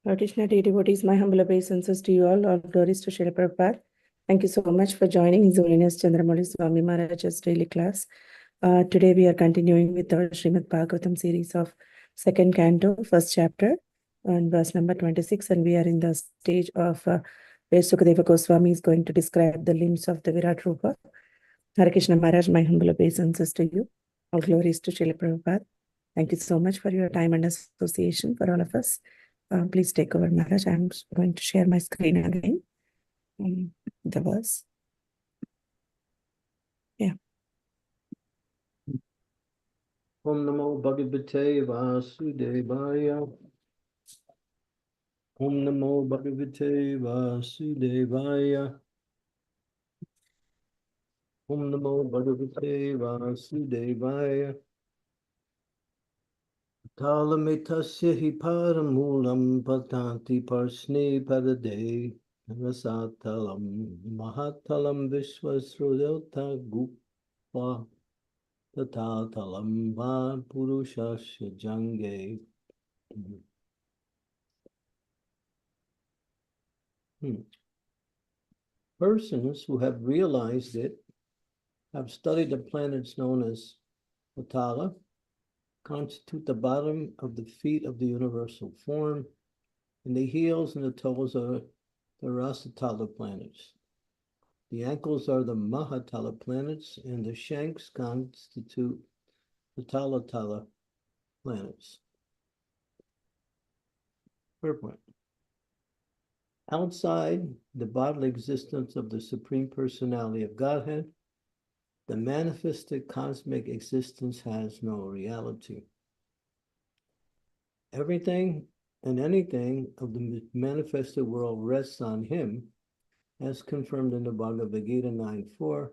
Lord Krishna, dear devotees, my humble obeisances to you all glories to Srila Prabhupada. Thank you so much for joining His Holiness Candramauli Swami Maharaj's daily class. Today we are continuing with our Srimad Bhagavatam series of second canto, first chapter, and verse number 26, and we are in the stage of where Sukadeva Goswami is going to describe the limbs of the Virat Rupa. Hare Krishna Maharaj, my humble obeisances to you. All glories to Srila Prabhupada. Thank you so much for your time and association for all of us. Please take over, Maharaj. I'm going to share my screen again. The verse. Yeah. Om Namo Bhagavate Vasudevaya. Om Namo Bhagavate Vasudevaya. Om Namo Bhagavate Vasudevaya. Talamitasya hi paramulam patanti parsne padade rasatalam mahatalam vishvasrudota gupa tatatalam va purushasya jange. Persons who have realized it have studied the planets known as Patala, constitute the bottom of the feet of the universal form, and the heels and the toes are the Rasatala planets. The ankles are the Mahatala planets, and the shanks constitute the Talatala planets. Third point. Outside the bodily existence of the Supreme Personality of Godhead, the manifested cosmic existence has no reality. Everything and anything of the manifested world rests on him, as confirmed in the Bhagavad Gita 9:4,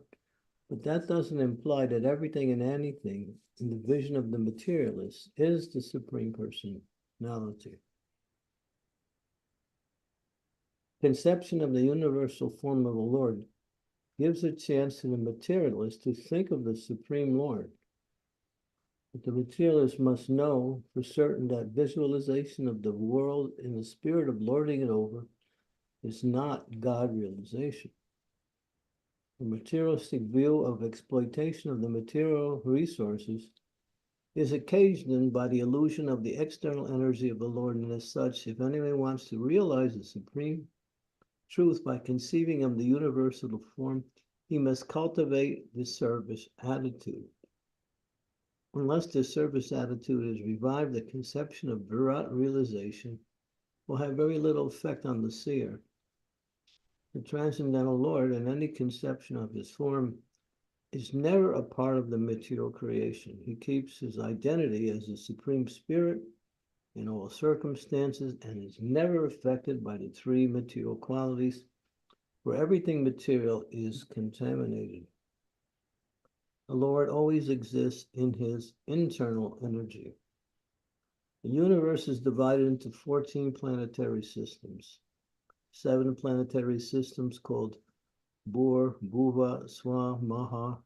but that doesn't imply that everything and anything in the vision of the materialist is the Supreme Personality. Conception of the universal form of the Lord gives a chance to the materialist to think of the Supreme Lord. But the materialist must know for certain that visualization of the world in the spirit of lording it over is not God realization. The materialistic view of exploitation of the material resources is occasioned by the illusion of the external energy of the Lord, and as such, if anyone wants to realize the supreme truth by conceiving of the universal form, he must cultivate the service attitude. Unless the service attitude is revived, the conception of Virat realization will have very little effect on the seer. The Transcendental Lord, in any conception of his form, is never a part of the material creation. He keeps his identity as the Supreme Spirit in all circumstances and is never affected by the three material qualities, where everything material is contaminated. The Lord always exists in his internal energy. The universe is divided into 14 planetary systems. 7 planetary systems called Bur, Bhuva, Swa, Maha,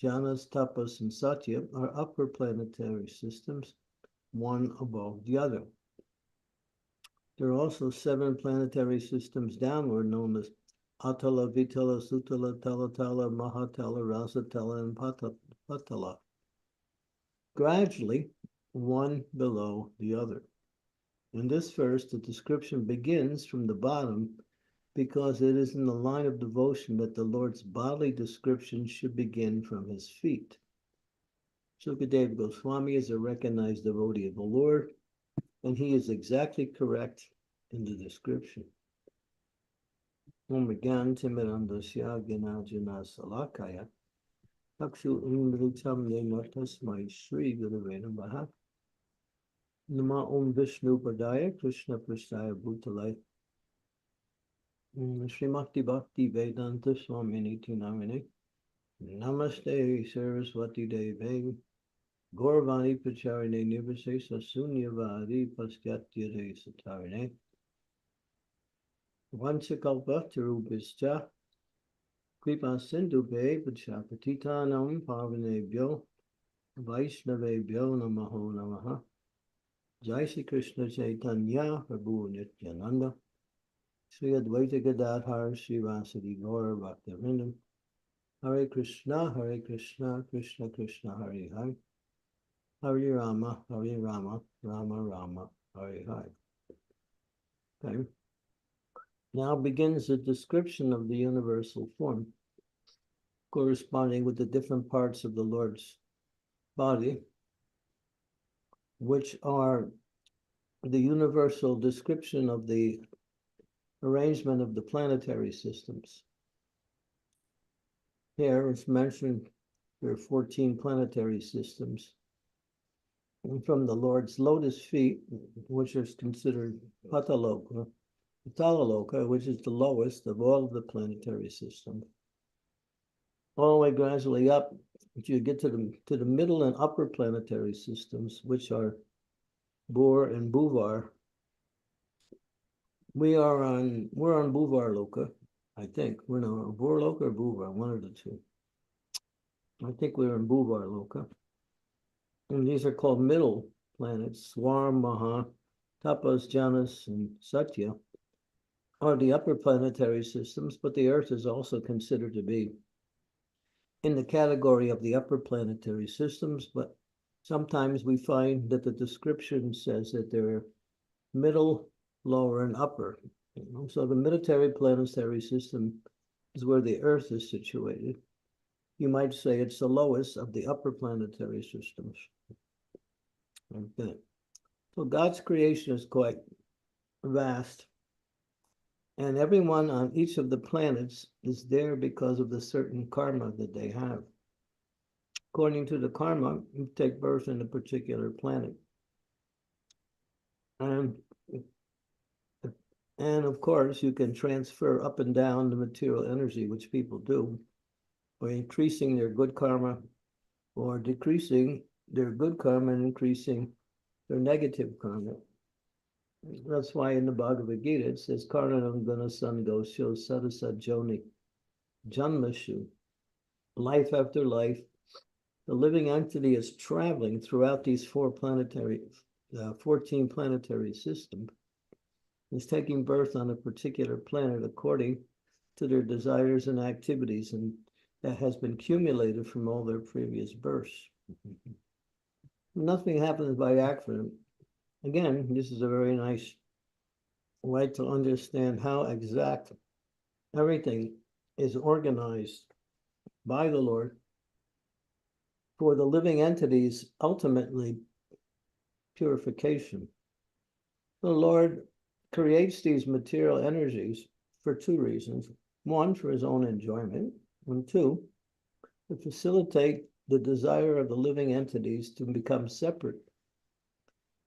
Janas, Tapas, and Satya are upper planetary systems, one above the other. There are also 7 planetary systems downward known as Atala, Vitala, Sutala, Talatala, Mahatala, Rasatala, and Patala, gradually one below the other. In this verse, the description begins from the bottom because it is in the line of devotion that the Lord's bodily description should begin from his feet. Sukadeva Goswami is a recognized devotee of the Lord, and he is exactly correct in the description. Om Gyan Timirandasya Gyanajana Salakaya Akshu Imritam Yena Tasmai Shri Gurave Namaha Nama Om Vishnu Padaya Krishna Prasthaya Bhutalaya Srimati Bhakti Vedanta Swaminiti Namine Namaste Saraswati Deve Gauravani Pacharine Nivasesa Sunyavadi Paskatyade Satarine Vanchakalpa Tarubhischa Kripa Sindhube Pachapatitanam Pavanebhyo Vaishnavebhyo Namaho Namaha Jai Shri Krishna Chaitanya Prabhu Nityananda Sri Advaita Gadadhar Srivasadi Gaura Bhaktivinoda Hare Krishna Krishna Krishna Hare Hare Hare Rama Rama Rama Hare Hare. Okay. Now begins the description of the universal form, corresponding with the different parts of the Lord's body, which are the universal description of the arrangement of the planetary systems. Here it's mentioned there are 14 planetary systems. And from the Lord's lotus feet, which is considered Pataloka, which is the lowest of all of the planetary systems, all the way gradually up until you get to the middle and upper planetary systems, which are Bor and Buvar. We're on Buvar Loka, I think. We're on Bor Loka or Buvar, one of the two. I think we're in Buvar Loka. And these are called middle planets. Swarm, Maha, Tapas, Janus, and Satya are the upper planetary systems, but the Earth is also considered to be in the category of the upper planetary systems, but sometimes we find that the description says that they're middle, lower, and upper. So the military planetary system is where the Earth is situated. You might say it's the lowest of the upper planetary systems. Okay. So God's creation is quite vast, and everyone on each of the planets is there because of the certain karma that they have. According to the karma, you take birth in a particular planet. And of course, you can transfer up and down the material energy, which people do, by increasing their good karma or decreasing their good karma and increasing their negative karma. That's why in the Bhagavad Gita it says, Karnanam Guna Sangosho Sadasat Joni Janmashu. Life after life, the living entity is traveling throughout these 14 planetary systems. Is taking birth on a particular planet according to their desires and activities, and that has been accumulated from all their previous births. Nothing happens by accident. Again, this is a very nice way to understand how exact everything is organized by the Lord for the living entities' ultimately purification. The Lord creates these material energies for two reasons. One, for his own enjoyment, and two, to facilitate the desire of the living entities to become separate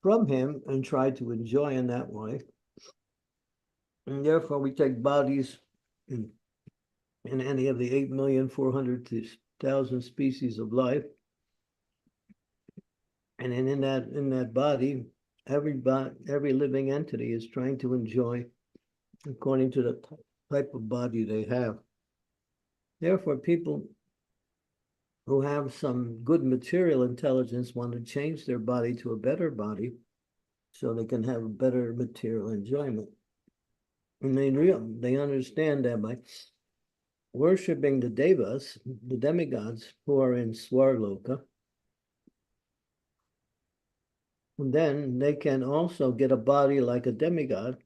from him and try to enjoy in that way. And therefore we take bodies in any of the 8,400,000 species of life. And then in that body, every living entity is trying to enjoy according to the type of body they have. Therefore, people who have some good material intelligence want to change their body to a better body so they can have a better material enjoyment. And they understand that by worshiping the devas, the demigods who are in Swarloka, and then they can also get a body like a demigod,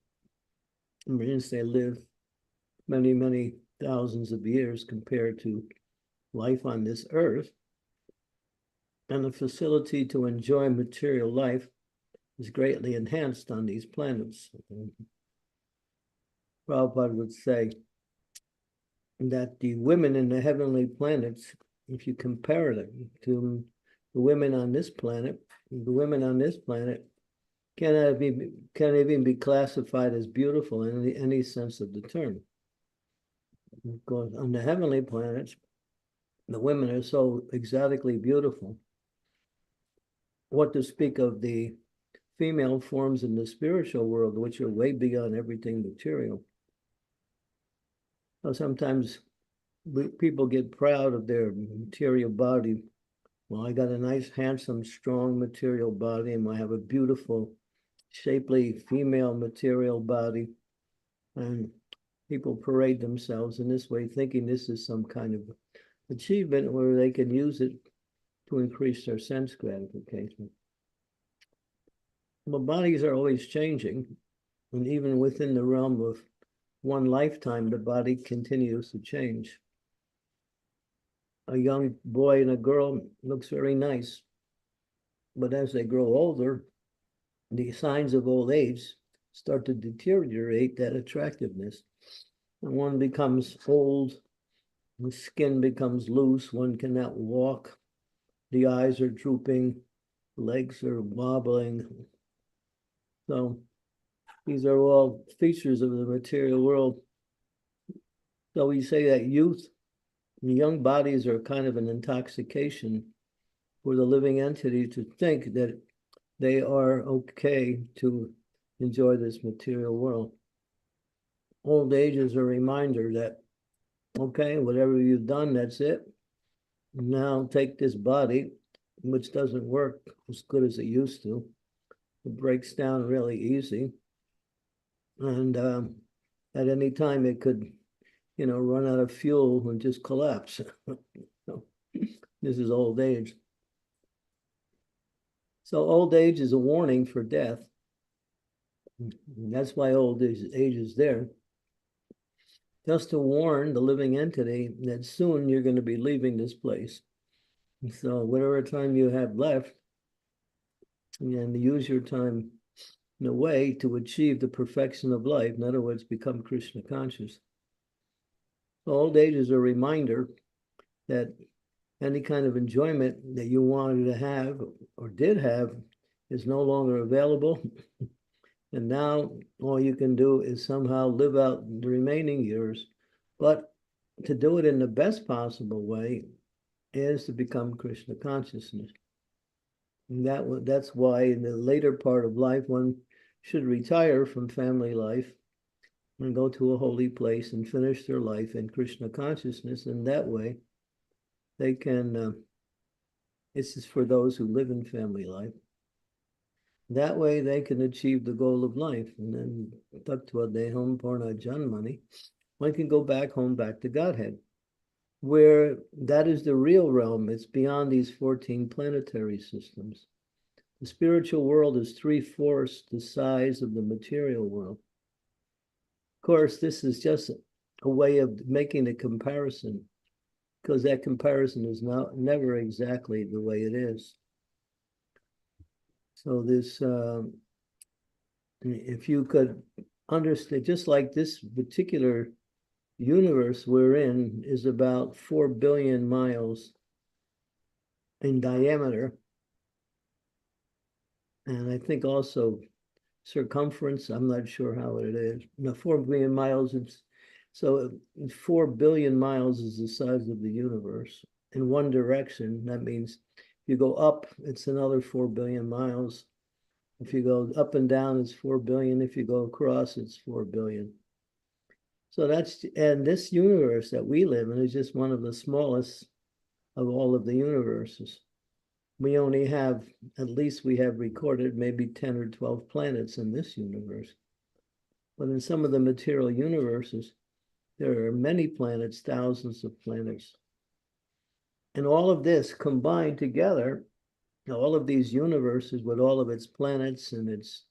since they live many, many thousands of years compared to life on this earth, and the facility to enjoy material life is greatly enhanced on these planets. Prabhupada would say that the women in the heavenly planets, if you compare them to the women on this planet, the women on this planet can't even be classified as beautiful in any sense of the term. Because on the heavenly planets, the women are so exotically beautiful. What to speak of the female forms in the spiritual world, which are way beyond everything material. So sometimes people get proud of their material body. Well, I got a nice, handsome, strong material body, and I have a beautiful shapely female material body, and people parade themselves in this way, thinking this is some kind of achievement where they can use it to increase their sense gratification. Well, bodies are always changing, and even within the realm of one lifetime, the body continues to change. A young boy and a girl looks very nice, but as they grow older, the signs of old age start to deteriorate that attractiveness. And one becomes old, the skin becomes loose, one cannot walk, the eyes are drooping, legs are wobbling. So these are all features of the material world. So we say that youth, young bodies are kind of an intoxication for the living entity to think that they are okay to enjoy this material world. Old age is a reminder that, okay, whatever you've done, that's it. Now take this body, which doesn't work as good as it used to. It breaks down really easy. And at any time it could, run out of fuel and just collapse. So, this is old age. So old age is a warning for death. And that's why old age is there. Just to warn the living entity that soon you're going to be leaving this place. So whatever time you have left, and use your time in a way to achieve the perfection of life. In other words, become Krishna conscious. So old age is a reminder that any kind of enjoyment that you wanted to have or did have is no longer available. And now all you can do is somehow live out the remaining years. But to do it in the best possible way is to become Krishna consciousness. And that's why in the later part of life, one should retire from family life and go to a holy place and finish their life in Krishna consciousness. And that way they can, this is for those who live in family life. That way they can achieve the goal of life. And then tattva deham parna janmani, one can go back home, back to Godhead, where that is the real realm. It's beyond these 14 planetary systems. The spiritual world is 3/4 the size of the material world. Of course, this is just a way of making a comparison, because that comparison is never exactly the way it is. So this, if you could understand, just like this particular universe we're in is about 4 billion miles in diameter. And I think also circumference, I'm not sure how it is. No, 4 billion miles, so 4 billion miles is the size of the universe. In one direction, that means if you go up, it's another 4 billion miles. If you go up and down, it's 4 billion. If you go across, it's 4 billion. So and this universe that we live in is just one of the smallest of all of the universes. We only have, at least we have recorded maybe 10 or 12 planets in this universe. But in some of the material universes, there are many planets, thousands of planets. And all of this combined together, all of these universes with all of its planets and its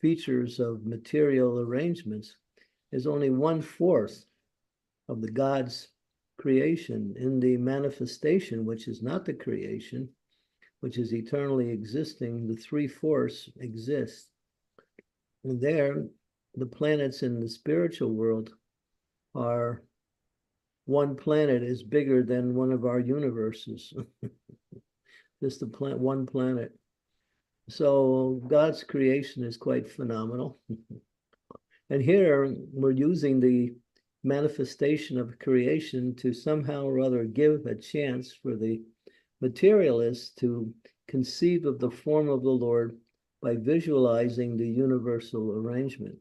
features of material arrangements is only 1/4 of the God's creation. In the manifestation, which is not the creation, which is eternally existing, the 3/4 exist. And there, the planets in the spiritual world are, one planet is bigger than one of our universes. Just one planet. So God's creation is quite phenomenal. And here we're using the manifestation of creation to somehow or other give a chance for the materialists to conceive of the form of the Lord by visualizing the universal arrangement.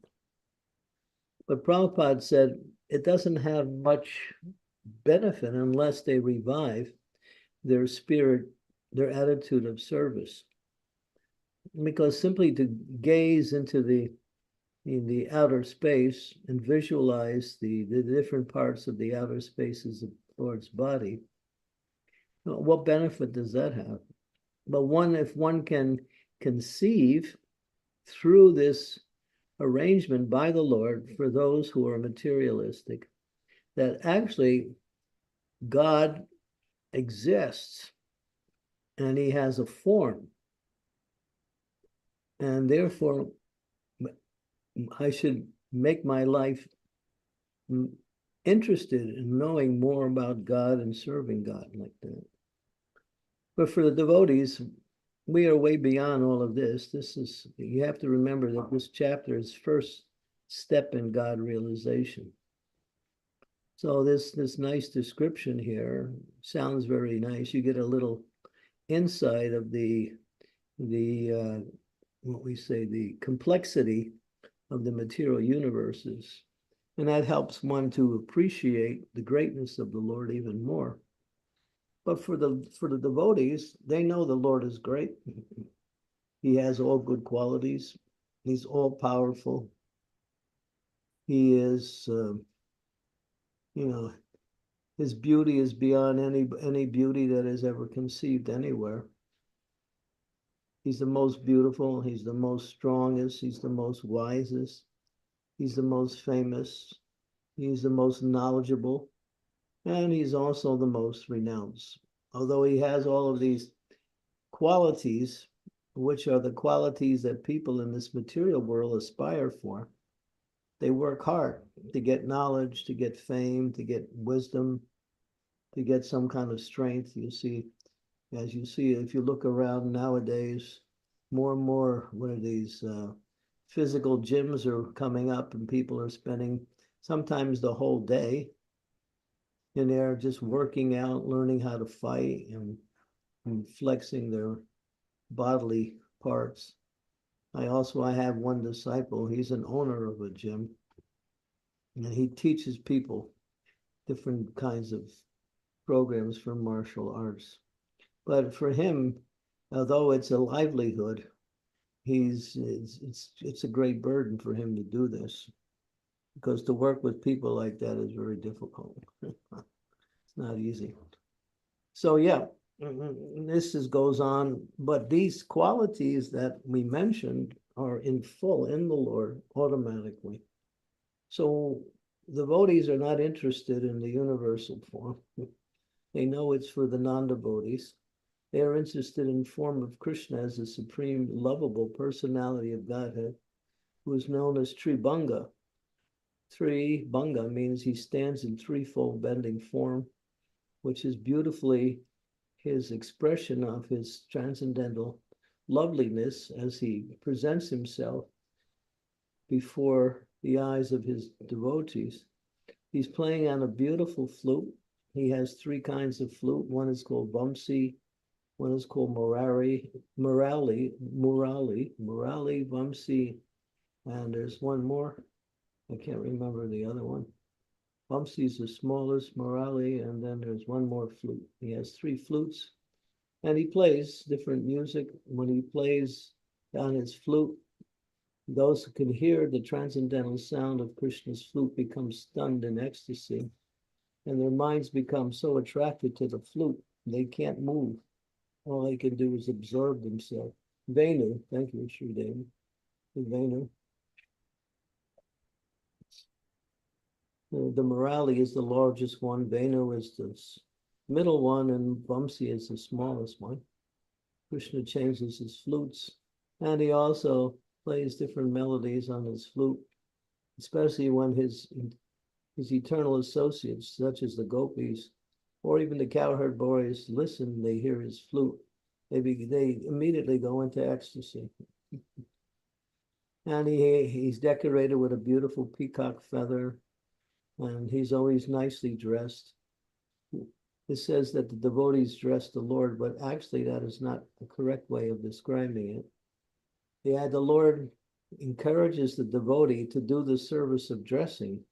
But Prabhupada said it doesn't have much benefit unless they revive their spirit, their attitude of service. because simply to gaze into the outer space and visualize the different parts of the outer spaces of the Lord's body, what benefit does that have? But if one can conceive through this arrangement by the Lord for those who are materialistic, that actually God exists and he has a form, and therefore I should make my life interested in knowing more about God and serving God like that. But for the devotees, we are way beyond all of this. You have to remember that this chapter is first step in God realization. So this nice description here sounds very nice. You get a little insight of the what we say, the complexity of the material universes. And that helps one to appreciate the greatness of the Lord even more. But for the devotees, they know the Lord is great. He has all good qualities. He's all powerful. He is, his beauty is beyond any beauty that is ever conceived anywhere. He's the most beautiful. He's the most strongest. He's the most wisest. He's the most famous. He's the most knowledgeable. And he's also the most renounced. Although he has all of these qualities, which are the qualities that people in this material world aspire for, they work hard to get knowledge, to get fame, to get wisdom, to get some kind of strength. You see, if you look around nowadays, more and more, what are these physical gyms are coming up, and people are spending sometimes the whole day in there just working out, learning how to fight, and flexing their bodily parts. I have one disciple. He's an owner of a gym, and he teaches people different kinds of programs for martial arts. But for him, although it's a livelihood, it's a great burden for him to do this, because to work with people like that is very difficult. It's not easy. So yeah, this goes on, but these qualities that we mentioned are in full in the Lord automatically. So devotees are not interested in the universal form. They know it's for the non-devotees. They are interested in the form of Krishna as the supreme lovable personality of Godhead, who is known as Tribhanga. Tribhanga means he stands in threefold bending form, which is beautifully his expression of his transcendental loveliness as he presents himself before the eyes of his devotees. He's playing on a beautiful flute. He has three kinds of flute. One is called Vamsi, one is called Murali, Vamsi, and there's one more. I can't remember the other one. Vamsi is the smallest, Murali, and then there's one more flute. He has three flutes, and he plays different music. When he plays on his flute, those who can hear the transcendental sound of Krishna's flute become stunned in ecstasy, and their minds become so attracted to the flute, they can't move. All they can do is absorb themselves. Venu, thank you, Srideva. Venu. The Murali is the largest one, Venu is the middle one, and Vamsi is the smallest one. Krishna changes his flutes, and he also plays different melodies on his flute, especially when his eternal associates, such as the gopis, or even the cowherd boys, listen, they hear his flute, they immediately go into ecstasy. And he's decorated with a beautiful peacock feather, and he's always nicely dressed. It says that the devotees dress the Lord, but actually that is not the correct way of describing it. Yeah, the Lord encourages the devotee to do the service of dressing,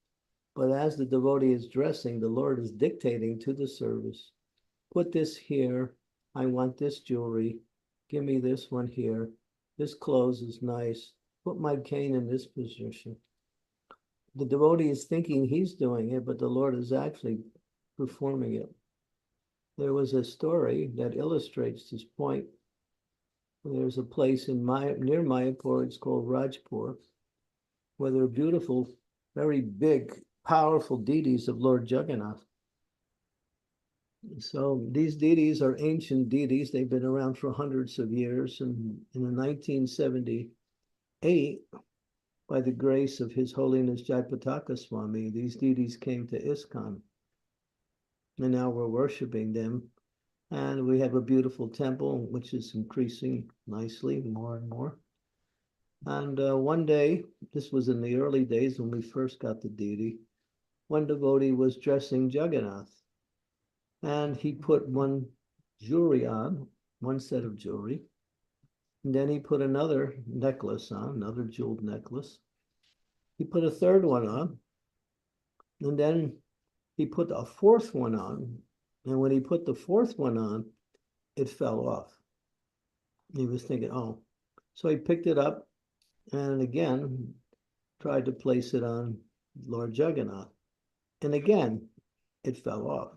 but as the devotee is dressing, the Lord is dictating to the service. Put this here. I want this jewelry. Give me this one here. This clothes is nice. Put my cane in this position. The devotee is thinking he's doing it, but the Lord is actually performing it. There was a story that illustrates this point. There's a place near Mayapur, it's called Rajpur, where there are beautiful, very big, powerful deities of Lord Jagannath. So these deities are ancient deities. They've been around for hundreds of years. And in 1978, by the grace of His Holiness Jaipataka Swami, these deities came to ISKCON. And now we're worshiping them. And we have a beautiful temple, which is increasing nicely, more and more. And one day, this was in the early days when we first got the deity, one devotee was dressing Jagannath. And he put one jewelry on, one set of jewelry. And then he put another necklace on, another jeweled necklace. He put a third one on. And then he put a fourth one on. And when he put the fourth one on, it fell off. He was thinking, oh. So he picked it up and again tried to place it on Lord Jagannath. And again, it fell off.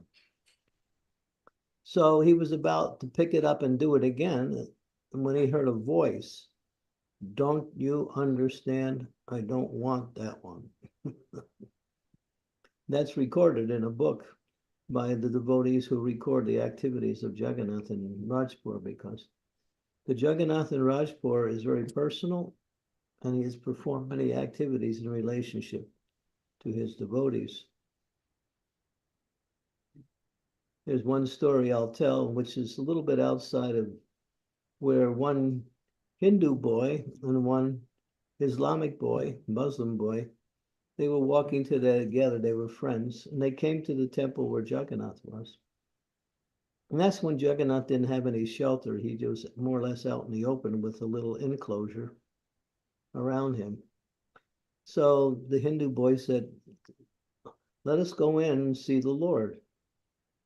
So he was about to pick it up and do it again. And when he heard a voice, don't you understand? I don't want that one. That's recorded in a book by the devotees who record the activities of Jagannath in Rajpur, because the Jagannath in Rajpur is very personal, and he has performed many activities in relationship to his devotees. There's one story I'll tell, which is a little bit outside of where one Hindu boy and one Islamic boy, Muslim boy, they were walking together, they were friends, and they came to the temple where Jagannath was. And that's when Jagannath didn't have any shelter. He was more or less out in the open with a little enclosure around him. So the Hindu boy said, let us go in and see the Lord.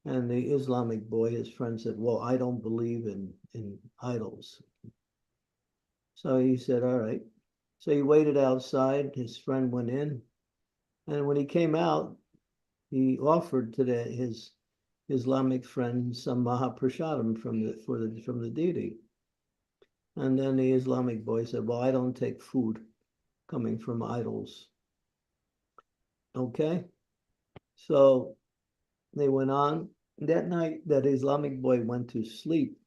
And the Islamic boy, his friend, said, well, I don't believe in idols. So he said, all right. So he waited outside. His friend went in. And when he came out, he offered to his Islamic friend some Mahaprasadam from the deity. And then the Islamic boy said, well, I don't take food coming from idols. Okay? So they went on. That night, that Islamic boy went to sleep.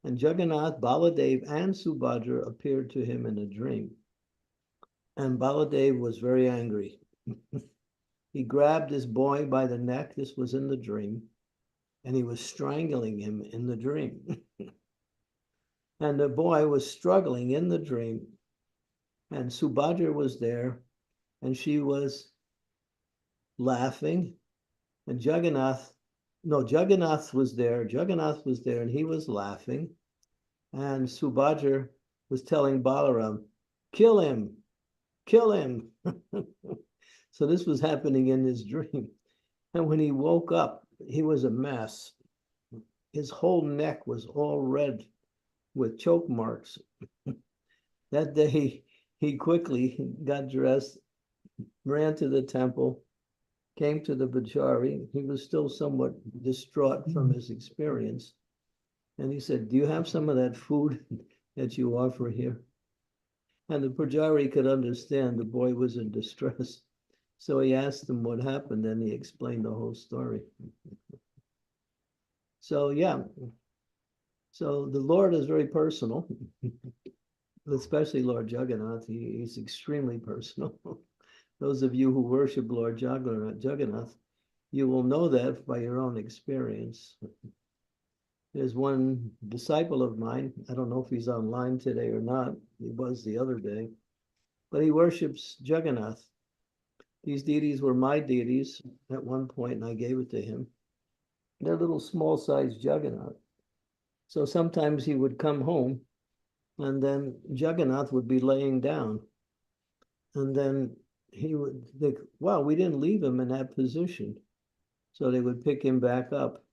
And Jagannath, Baladev, and Subhadra appeared to him in a dream. And Baladev was very angry. He grabbed his boy by the neck. This was in the dream. And he was strangling him in the dream. And the boy was struggling in the dream. And Subhadra was there. And she was laughing. And Jagannath was there. Jagannath was there, and he was laughing. And Subhadra was telling Balaram, kill him, kill him. So this was happening in his dream. And when he woke up, he was a mess. His whole neck was all red with choke marks. That day, he quickly got dressed, ran to the temple, came to the Bajari. He was still somewhat distraught from his experience. And he said, do you have some of that food that you offer here? And the Pujari could understand the boy was in distress. So he asked him what happened, and he explained the whole story. So yeah, so the Lord is very personal, especially Lord Jagannath. He's extremely personal. Those of you who worship Lord Jagannath, you will know that by your own experience. There's one disciple of mine, I don't know if he's online today or not, he was the other day, but he worships Jagannath. These deities were my deities at one point, and I gave it to him. They're little small-sized Jagannath. So sometimes he would come home, and then Jagannath would be laying down. And then he would think, wow, we didn't leave him in that position. So they would pick him back up,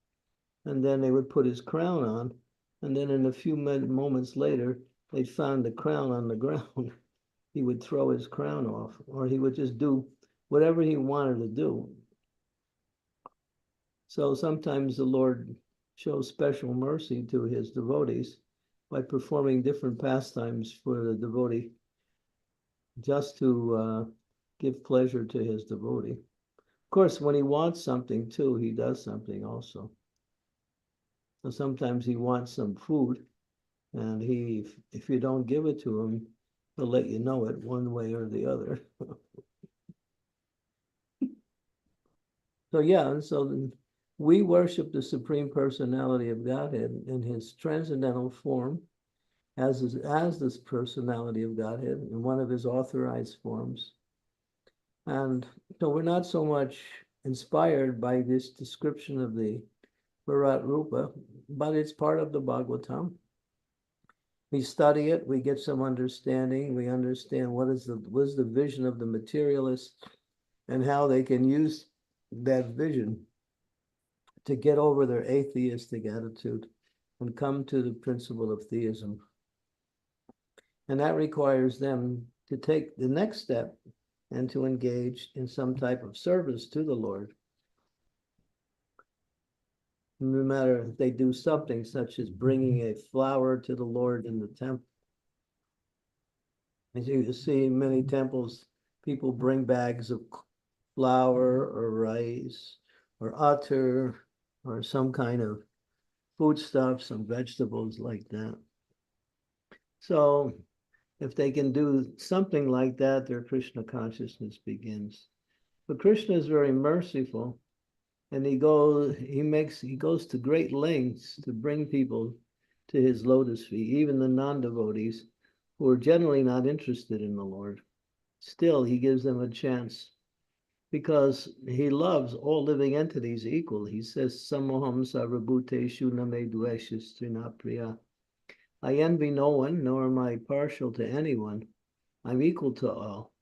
and then they would put his crown on. And then in a few moments later, they found the crown on the ground, he would throw his crown off, or he would just do whatever he wanted to do. So sometimes the Lord shows special mercy to his devotees by performing different pastimes for the devotee, just to give pleasure to his devotee. Of course, when he wants something too, he does something also. So sometimes he wants some food, and if you don't give it to him, he'll let you know it one way or the other. So yeah, and so we worship the Supreme Personality of Godhead in his transcendental form, as this personality of Godhead in one of his authorized forms. And so we're not so much inspired by this description of the Virat Rupa, but it's part of the Bhagavatam. We study it, we get some understanding, we understand what is the vision of the materialists and how they can use that vision to get over their atheistic attitude and come to the principle of theism. And that requires them to take the next step and to engage in some type of service to the Lord. No matter if they do something such as bringing a flower to the Lord in the temple. As you see in many temples, people bring bags of flour or rice or attar or some kind of foodstuff, some vegetables like that. So if they can do something like that, their Krishna consciousness begins. But Krishna is very merciful, and he goes to great lengths to bring people to his lotus feet, even the non-devotees who are generally not interested in the Lord. Still, he gives them a chance because he loves all living entities equally. He says, Samoham sarvabhuteshu name dveshis trinapriya. I envy no one, nor am I partial to anyone. I'm equal to all.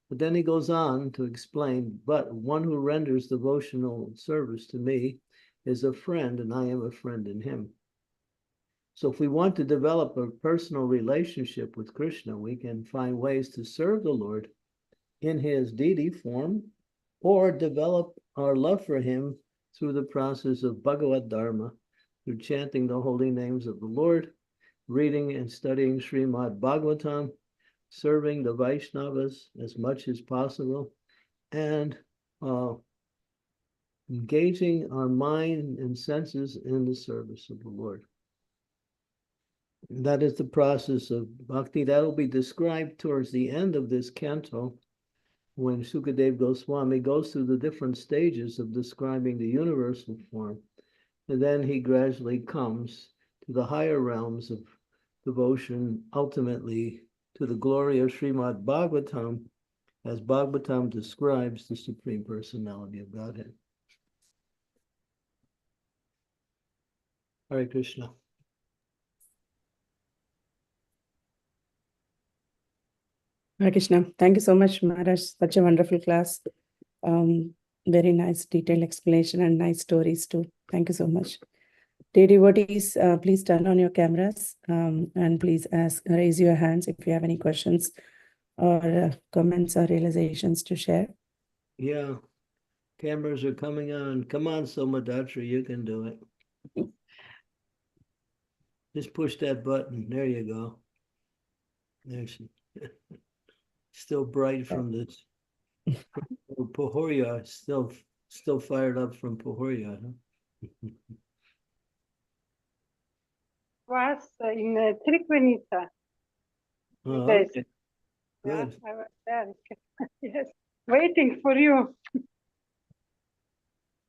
But then he goes on to explain, but one who renders devotional service to me is a friend, and I am a friend in him. So if we want to develop a personal relationship with Krishna, we can find ways to serve the Lord in his deity form, or develop our love for him through the process of Bhagavad Dharma, through chanting the holy names of the Lord, reading and studying Srimad Bhagavatam, serving the Vaishnavas as much as possible, and engaging our mind and senses in the service of the Lord. That is the process of bhakti. That will be described towards the end of this canto, when Sukadeva Goswami goes through the different stages of describing the universal form. And then he gradually comes to the higher realms of devotion, ultimately to the glory of Srimad Bhagavatam, as Bhagavatam describes the Supreme Personality of Godhead. Hare Krishna. Hare Krishna. Thank you so much, Maharaj. Such a wonderful class. Very nice detailed explanation and nice stories too. Thank you so much. Dear devotees, please turn on your cameras and please raise your hands if you have any questions or comments or realizations to share. Yeah, cameras are coming on. Come on, Somadatra, you can do it. Just push that button. There you go. There's still bright from this. Pohorya, still fired up from Pohorya. Huh? Was in Trikvenica. Oh, Days. okay. Yeah, Good. I was there. Yes, waiting for you.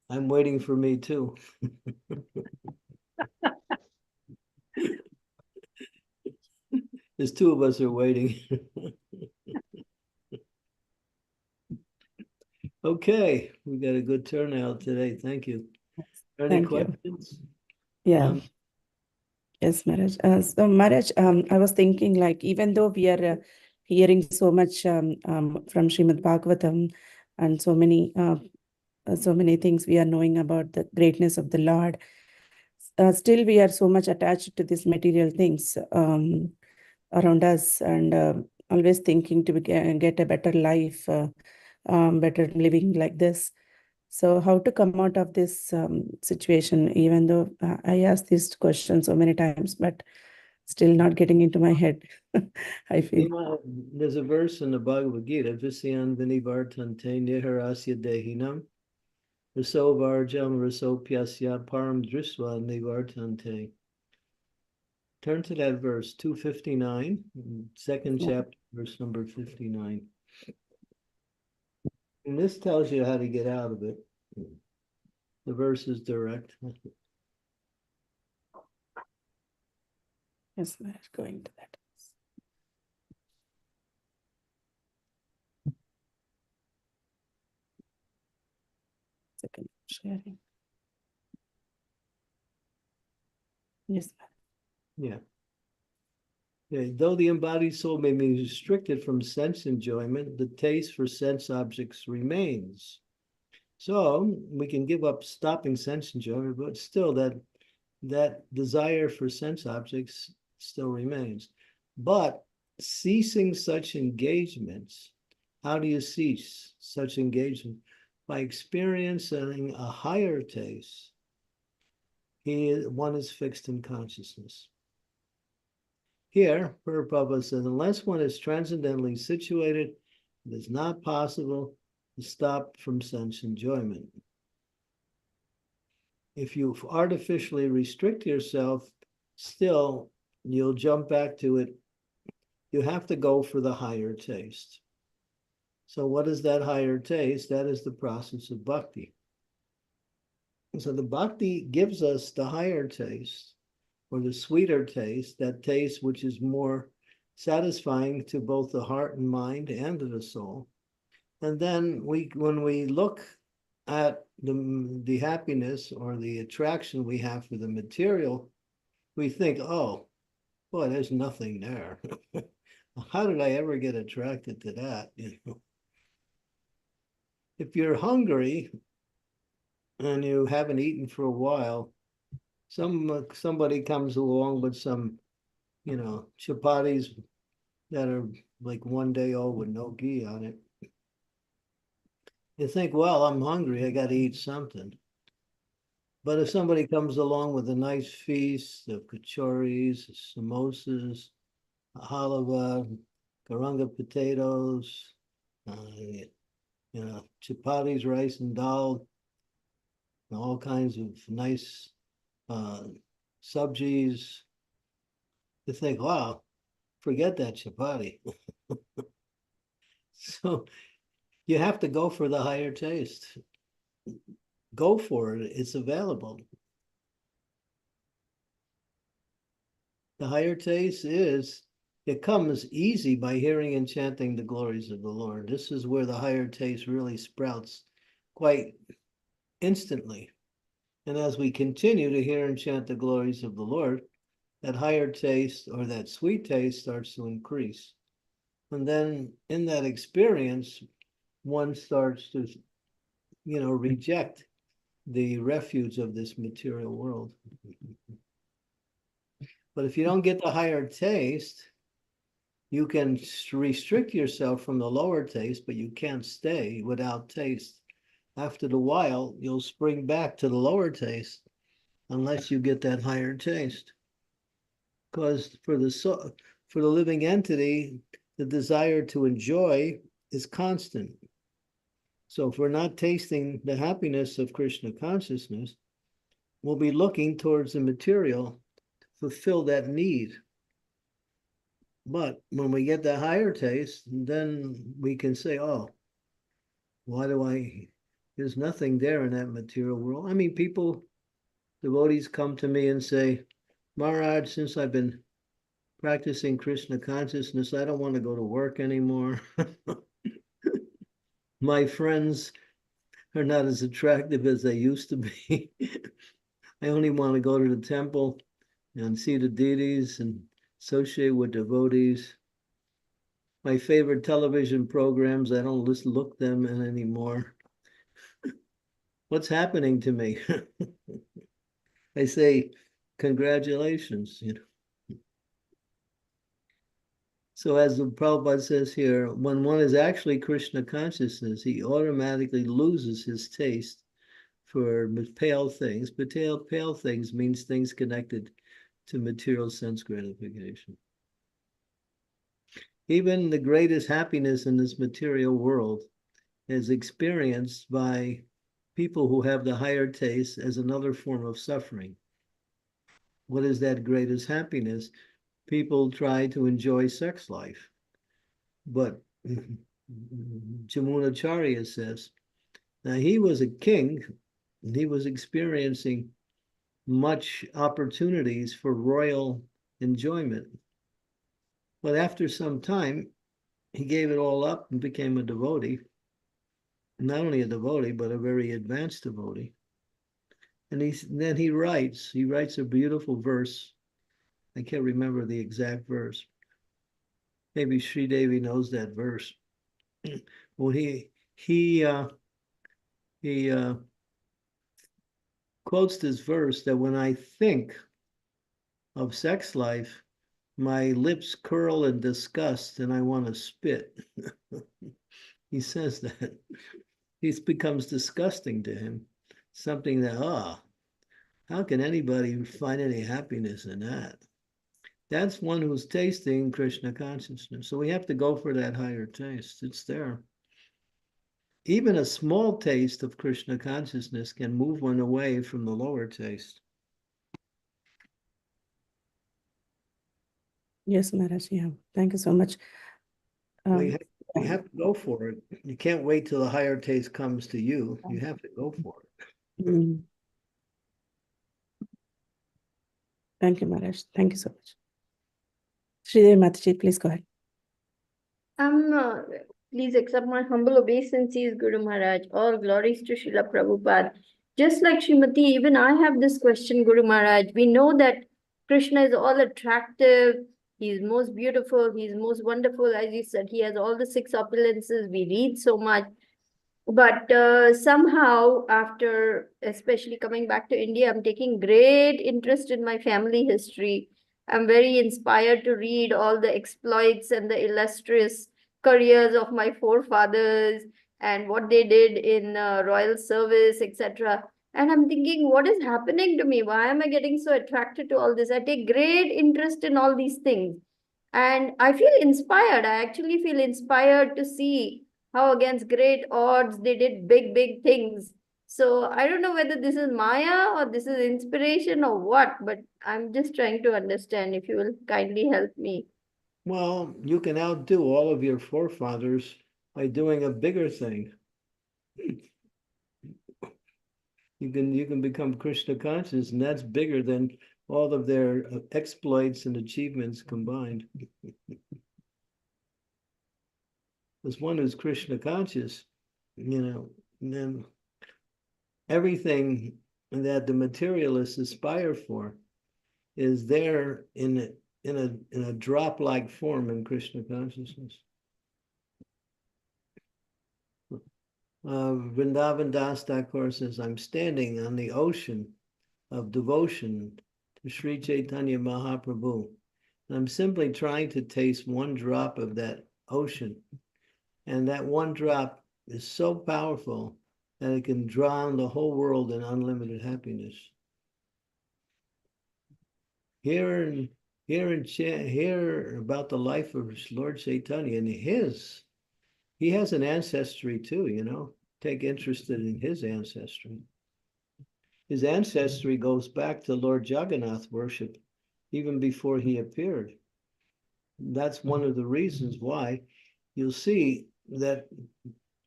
I'm waiting for me too. There's two of us are waiting. Okay, we got a good turnout today. Thank you. Any Thank questions? you. Yeah. Yes, Maharaj. So Maharaj, I was thinking, like, even though we are hearing so much from Srimad Bhagavatam and so many things we are knowing about the greatness of the Lord, still we are so much attached to these material things. around us, and always thinking to get a better life, better living like this. So how to come out of this situation, even though I asked this question so many times, but still not getting into my head. I feel. There's a verse in the Bhagavad Gita, Visyan Vinivartante Niharasya Dehinam, Raso Varjam Raso Pyasya Param Drisva Nivartante. Turn to that verse, 259, second chapter, verse number 59. And this tells you how to get out of it. The verse is direct. Yes, we're going to that. Second sharing. Yes. Yeah. Okay. Though the embodied soul may be restricted from sense enjoyment, the taste for sense objects remains. So we can give up stopping sense enjoyment, but still that desire for sense objects still remains. But ceasing such engagements, how do you cease such engagement? By experiencing a higher taste. One is fixed in consciousness. Here, Prabhupada says, unless one is transcendently situated, it is not possible to stop from sense enjoyment. If you artificially restrict yourself, still you'll jump back to it. You have to go for the higher taste. So what is that higher taste? That is the process of bhakti. So the bhakti gives us the higher taste, or the sweeter taste, that taste which is more satisfying to both the heart and mind and to the soul. And then when we look at the happiness or the attraction we have for the material, we think, oh, boy, there's nothing there. How did I ever get attracted to that? You know? If you're hungry and you haven't eaten for a while, somebody comes along with some, chapatis that are like 1 day old with no ghee on it. You think, well, I'm hungry, I got to eat something. But if somebody comes along with a nice feast of kachoris, samosas, halwa, garanga potatoes, chapatis, rice and dal, and all kinds of nice subjis, you think, wow, forget that chapati. So you have to go for the higher taste. Go for it. It's available. The higher taste it comes easy by hearing and chanting the glories of the Lord. This is where the higher taste really sprouts quite instantly. And as we continue to hear and chant the glories of the Lord, that higher taste or that sweet taste starts to increase. And then in that experience, one starts to, reject the refuge of this material world. But if you don't get the higher taste, you can restrict yourself from the lower taste, but you can't stay without taste. After a while, you'll spring back to the lower taste unless you get that higher taste. Because for the living entity, the desire to enjoy is constant. So if we're not tasting the happiness of Krishna consciousness, we'll be looking towards the material to fulfill that need. But when we get the higher taste, then we can say, oh, there's nothing there in that material world. I mean, devotees come to me and say, Maharaj, since I've been practicing Krishna consciousness, I don't want to go to work anymore. My friends are not as attractive as they used to be. I only want to go to the temple and see the deities and associate with devotees. My favorite television programs, I don't look them in anymore. What's happening to me? I say, congratulations. So as the Prabhupada says here, when one is actually Krishna consciousness, he automatically loses his taste for pale things. But pale things means things connected to material sense gratification. Even the greatest happiness in this material world is experienced by people who have the higher taste as another form of suffering. What is that greatest happiness? People try to enjoy sex life. But Jamunacharya says, now he was a king, and he was experiencing much opportunities for royal enjoyment. But after some time, he gave it all up and became a devotee. Not only a devotee, but a very advanced devotee. And then he writes a beautiful verse. I can't remember the exact verse. Maybe Sri Devi knows that verse. Well, he quotes this verse that when I think of sex life, my lips curl in disgust and I want to spit. He says that. It becomes disgusting to him. Something that, how can anybody find any happiness in that? That's one who's tasting Krishna consciousness. So we have to go for that higher taste. It's there. Even a small taste of Krishna consciousness can move one away from the lower taste. Yes, Maharaj. Yeah. Thank you so much. You have to go for it. You can't wait till the higher taste comes to you. You have to go for it. mm. Thank you, Maharaj. Thank you so much. Sridevi Mataji, please go ahead. Please accept my humble obeisances, Guru Maharaj. All glories to Srila Prabhupada. Just like Srimati, even I have this question, Guru Maharaj. We know that Krishna is all attractive. He's most beautiful. He's most wonderful. As you said, he has all the six opulences. We read so much. But somehow, after especially coming back to India, I'm taking great interest in my family history. I'm very inspired to read all the exploits and the illustrious careers of my forefathers and what they did in royal service, etc. And I'm thinking, what is happening to me? Why am I getting so attracted to all this? I take great interest in all these things. And I feel inspired. I actually feel inspired to see how against great odds they did big things. So I don't know whether this is Maya or this is inspiration or what, but I'm just trying to understand. If you will kindly help me. Well, you can outdo all of your forefathers by doing a bigger thing. You can become Krishna conscious, and that's bigger than all of their exploits and achievements combined. As one who's Krishna conscious, then everything that the materialists aspire for is there in a drop-like form in Krishna consciousness. Vrindavan Das Thakur says, I'm standing on the ocean of devotion to Sri Chaitanya Mahaprabhu. And I'm simply trying to taste one drop of that ocean. And that one drop is so powerful that it can drown the whole world in unlimited happiness. Hear about the life of Lord Chaitanya, and he has an ancestry too, take interest in his ancestry. His ancestry goes back to Lord Jagannath worship even before he appeared. That's one of the reasons why you'll see that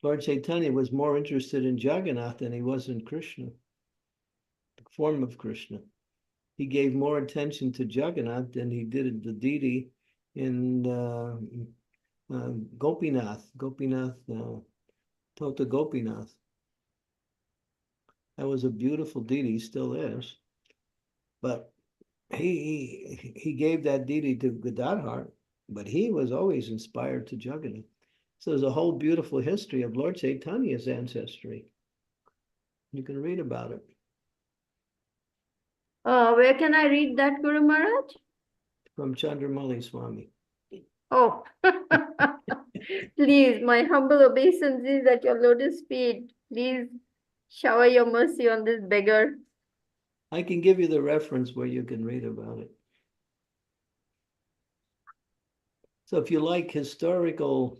Lord Chaitanya was more interested in Jagannath than he was in Krishna, the form of Krishna. He gave more attention to Jagannath than he did the deity in Gopinath, Tota Gopinath. That was a beautiful deity, still is. But he gave that deity to Gadadhar, but he was always inspired to Jagannath. So there's a whole beautiful history of Lord Chaitanya's ancestry. You can read about it. Where can I read that, Guru Maharaj? From Candramauli Swami. Oh, please, my humble obeisance is at your lotus feet. Please shower your mercy on this beggar. I can give you the reference where you can read about it. So if you like historical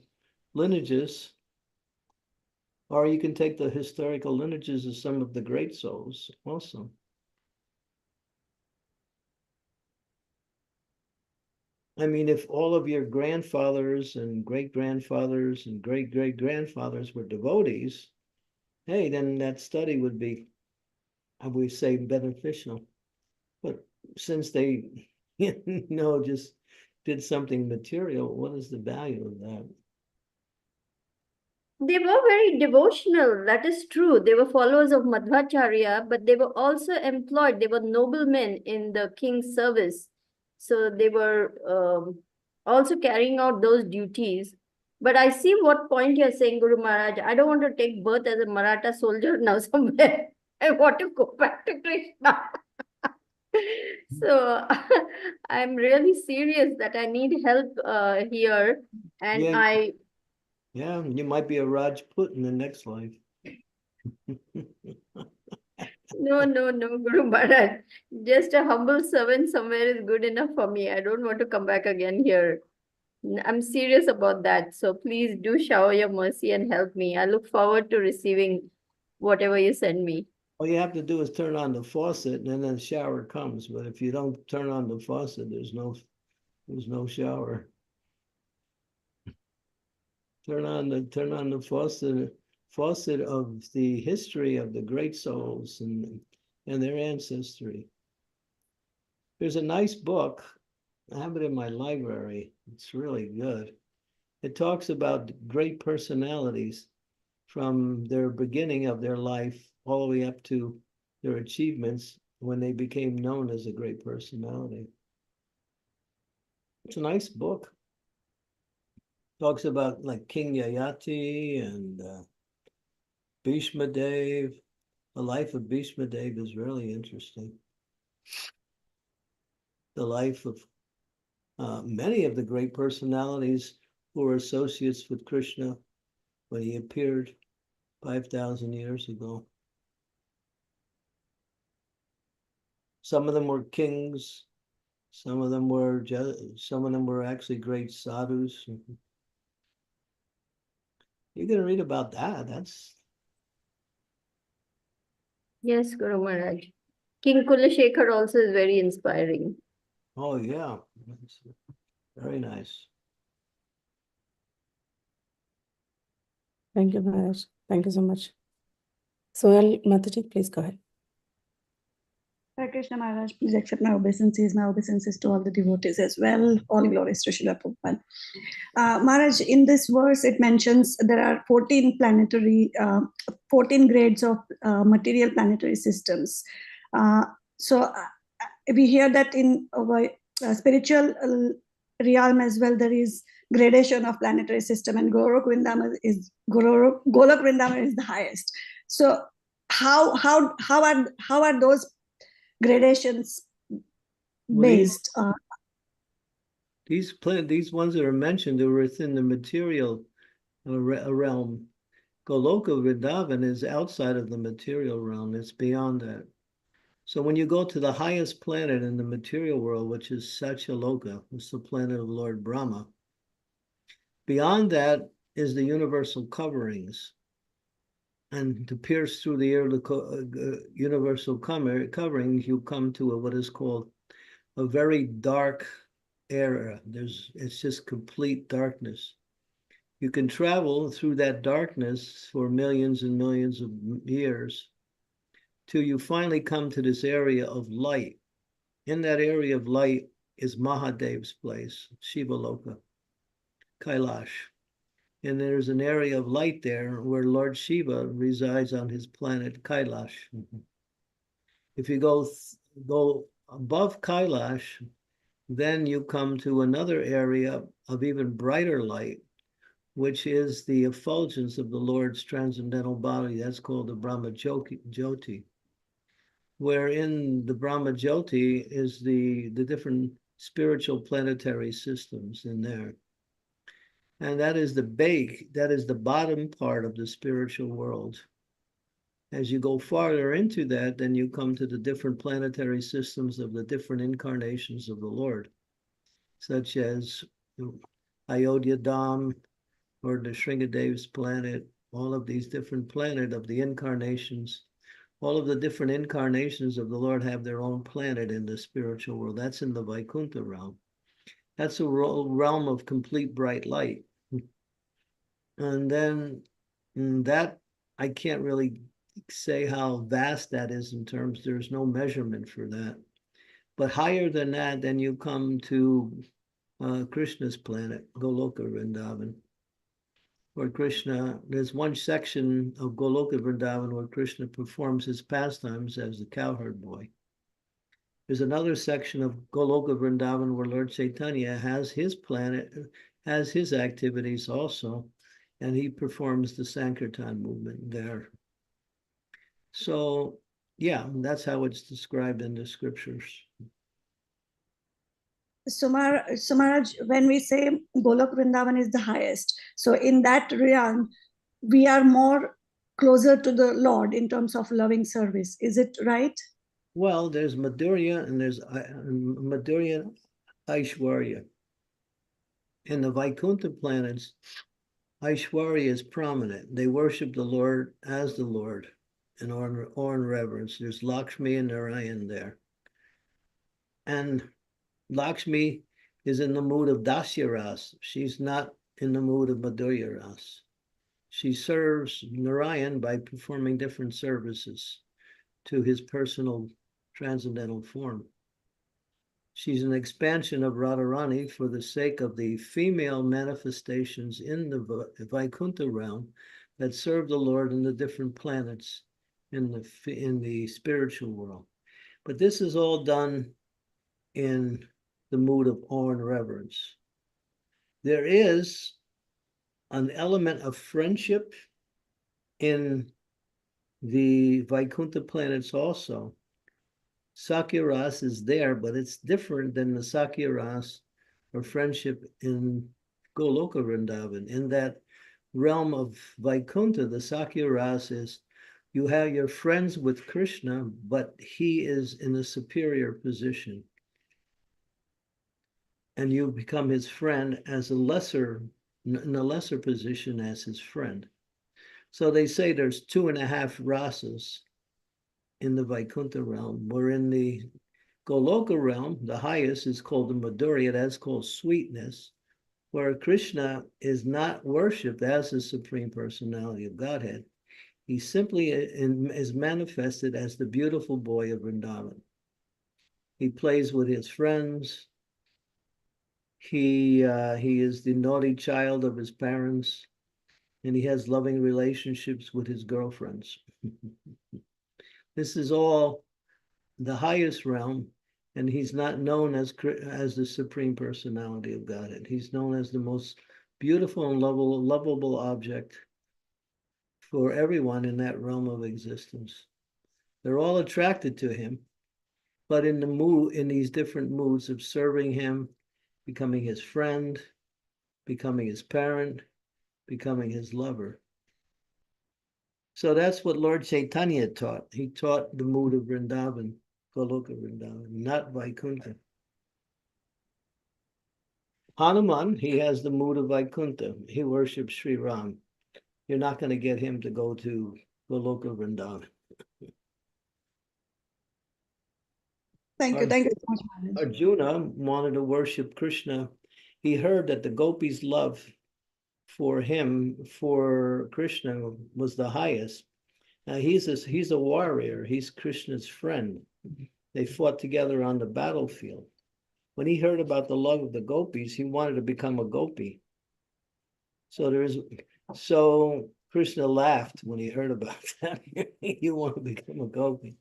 lineages, or you can take the historical lineages of some of the great souls also. I mean, if all of your grandfathers and great-grandfathers and great-great-grandfathers were devotees, hey, then that study would be, I would say, beneficial. But since they, just did something material, what is the value of that? They were very devotional, that is true. They were followers of Madhvacharya, but they were also employed. They were noblemen in the king's service. So they were also carrying out those duties. But I see what point you're saying, Guru Maharaj. I don't want to take birth as a Maratha soldier now somewhere. I want to go back to Krishna. So I'm really serious that I need help here. And Yeah, you might be a Rajput in the next life. No, Guru Maharaj. Just a humble servant somewhere is good enough for me. I don't want to come back again here. I'm serious about that. So please do shower your mercy and help me. I look forward to receiving whatever you send me. All you have to do is turn on the faucet and then the shower comes. But if you don't turn on the faucet, there's no shower. Turn on the faucet of the history of the great souls and their ancestry. There's a nice book. I have it in my library. It's really good. It talks about great personalities from their beginning of their life all the way up to their achievements when they became known as a great personality. It's a nice book. Talks about like King Yayati and Bhishma Dev. The life of Bhishma Dev is really interesting. The life of many of the great personalities who were associates with Krishna when he appeared 5,000 years ago. Some of them were kings. Some of them were actually great sadhus. You're going to read about that. Yes, Guru Maharaj. King Kulashekar also is very inspiring. Oh, yeah. That's very nice. Thank you, Maharaj. Thank you so much. Sohel Mataji, please go ahead. Hare Krishna Maharaj, please accept my obeisances to all the devotees as well. All glories to Srila Prabhupada. Maharaj, in this verse, it mentions there are 14 grades of material planetary systems. So we hear that in our spiritual realm as well, there is gradation of planetary system, and Golok Vrindama is the highest. So how are those gradations based? These ones that are mentioned are within the material realm. Goloka Vrindavan is outside of the material realm. It's beyond that. So when you go to the highest planet in the material world, which is Satyaloka, it's the planet of Lord Brahma, beyond that is the universal coverings. And to pierce through the air, universal coverings, you come to what is called a very dark area. It's just complete darkness. You can travel through that darkness for millions and millions of years till you finally come to this area of light. In that area of light is Mahadev's place, Shiva Loka, Kailash. And there's an area of light there where Lord Shiva resides on his planet Kailash. If you go above Kailash, then you come to another area of even brighter light, which is the effulgence of the Lord's transcendental body. That's called the Brahma Jyoti, wherein the Brahma Jyoti is the different spiritual planetary systems in there. And that is the base, that is the bottom part of the spiritual world. As you go farther into that, then you come to the different planetary systems of the different incarnations of the Lord, such as Ayodhya Dham or the Shringadev's planet, all of these different planets of the incarnations. All of the different incarnations of the Lord have their own planet in the spiritual world. That's in the Vaikuntha realm. That's a realm of complete bright light. And then that, I can't really say how vast that is in terms, there's no measurement for that. But higher than that, then you come to Krishna's planet, Goloka Vrindavan, where Krishna, there's one section of Goloka Vrindavan where Krishna performs his pastimes as the cowherd boy. There's another section of Goloka Vrindavan where Lord Chaitanya has his planet, has his activities also, and he performs the Sankirtan movement there. So, yeah, that's how it's described in the scriptures. So Maharaj, when we say Golok Vrindavan is the highest, so in that realm, we are more closer to the Lord in terms of loving service. Is it right? Well, there's Madhurya and there's Madhurya Aishwarya. In the Vaikuntha planets, Aishwarya is prominent. They worship the Lord as the Lord in awe and reverence. There's Lakshmi and Narayan there. And Lakshmi is in the mood of Dasya Ras. She's not in the mood of Madhurya Ras. She serves Narayan by performing different services to his personal transcendental form. She's an expansion of Radharani for the sake of the female manifestations in the Vaikuntha realm that serve the Lord in the different planets in the spiritual world. But this is all done in the mood of awe and reverence. There is an element of friendship in the Vaikuntha planets also. Sakya Ras is there, but it's different than the Sakya Ras or friendship in Goloka Vrindavan. In that realm of Vaikuntha, the Sakya Ras is you have your friends with Krishna, but he is in a superior position. And you become his friend as in a lesser position as his friend. So they say there's 2.5 rasas in the Vaikuntha realm, where in the Goloka realm, the highest is called the Madhurya, that's called sweetness, where Krishna is not worshipped as the Supreme Personality of Godhead. He simply is manifested as the beautiful boy of Vrindavan. He plays with his friends. He is the naughty child of his parents, and he has loving relationships with his girlfriends. This is all the highest realm, and he's not known as the Supreme Personality of Godhead. He's known as the most beautiful and lovable object for everyone in that realm of existence. They're all attracted to him, but in these different moods of serving him, becoming his friend, becoming his parent, becoming his lover. So that's what Lord Chaitanya taught. He taught the mood of Vrindavan, Goloka Vrindavan, not Vaikuntha. Hanuman, he has the mood of Vaikuntha. He worships Sri Ram. You're not going to get him to go to Goloka Vrindavan. Thank you so much, Maharaj. Arjuna wanted to worship Krishna. He heard that the gopis' love for him, for Krishna, was the highest. Now he's a warrior. He's Krishna's friend. They fought together on the battlefield. When he heard about the love of the gopis, he wanted to become a gopi. So Krishna laughed when he heard about that. You want to become a gopi.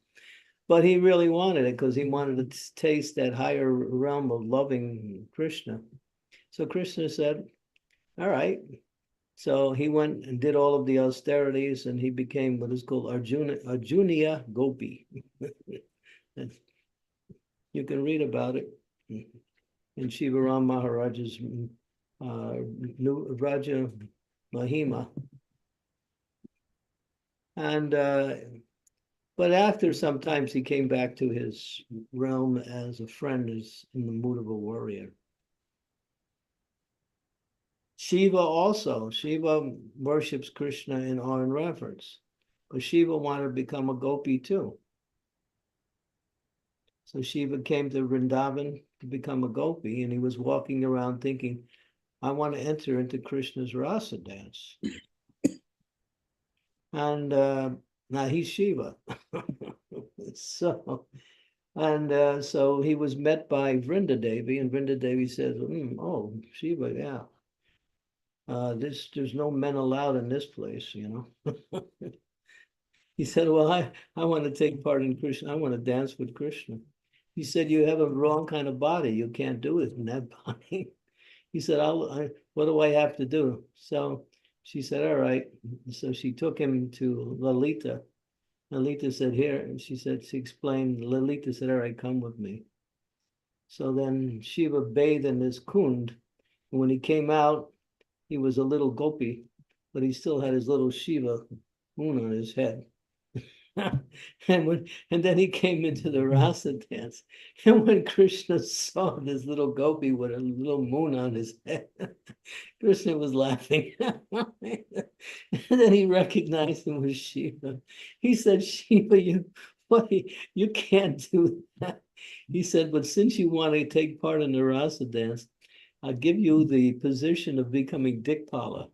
But he really wanted it because he wanted to taste that higher realm of loving Krishna. So Krishna said, all right. So he went and did all of the austerities, and he became what is called Arjuniya Gopi. You can read about it in Shivaram Maharaj's Raja Mahima. And but after sometimes he came back to his realm as a friend, as in the mood of a warrior. Shiva also, Shiva worships Krishna in awe and reverence, but Shiva wanted to become a gopi too. So Shiva came to Vrindavan to become a gopi, and he was walking around thinking, I want to enter into Krishna's rasa dance. And now he's Shiva. So he was met by Vrinda Devi, and Vrinda Devi says, oh, Shiva, yeah. There's no men allowed in this place, you know. He said, well, I want to take part in Krishna. I want to dance with Krishna. He said, you have a wrong kind of body. You can't do it in that body. He said, what do I have to do? So she said, all right. So she took him to Lalita. Lalita said, here. And she explained, Lalita said, all right, come with me. So then Shiva bathed in his kund. And when he came out, he was a little gopi, but he still had his little Shiva moon on his head. And then he came into the rasa dance. And when Krishna saw this little gopi with a little moon on his head, Krishna was laughing. And then he recognized him as Shiva. He said, Shiva, you can't do that. He said, but since you want to take part in the rasa dance, I'll give you the position of becoming Dikpala.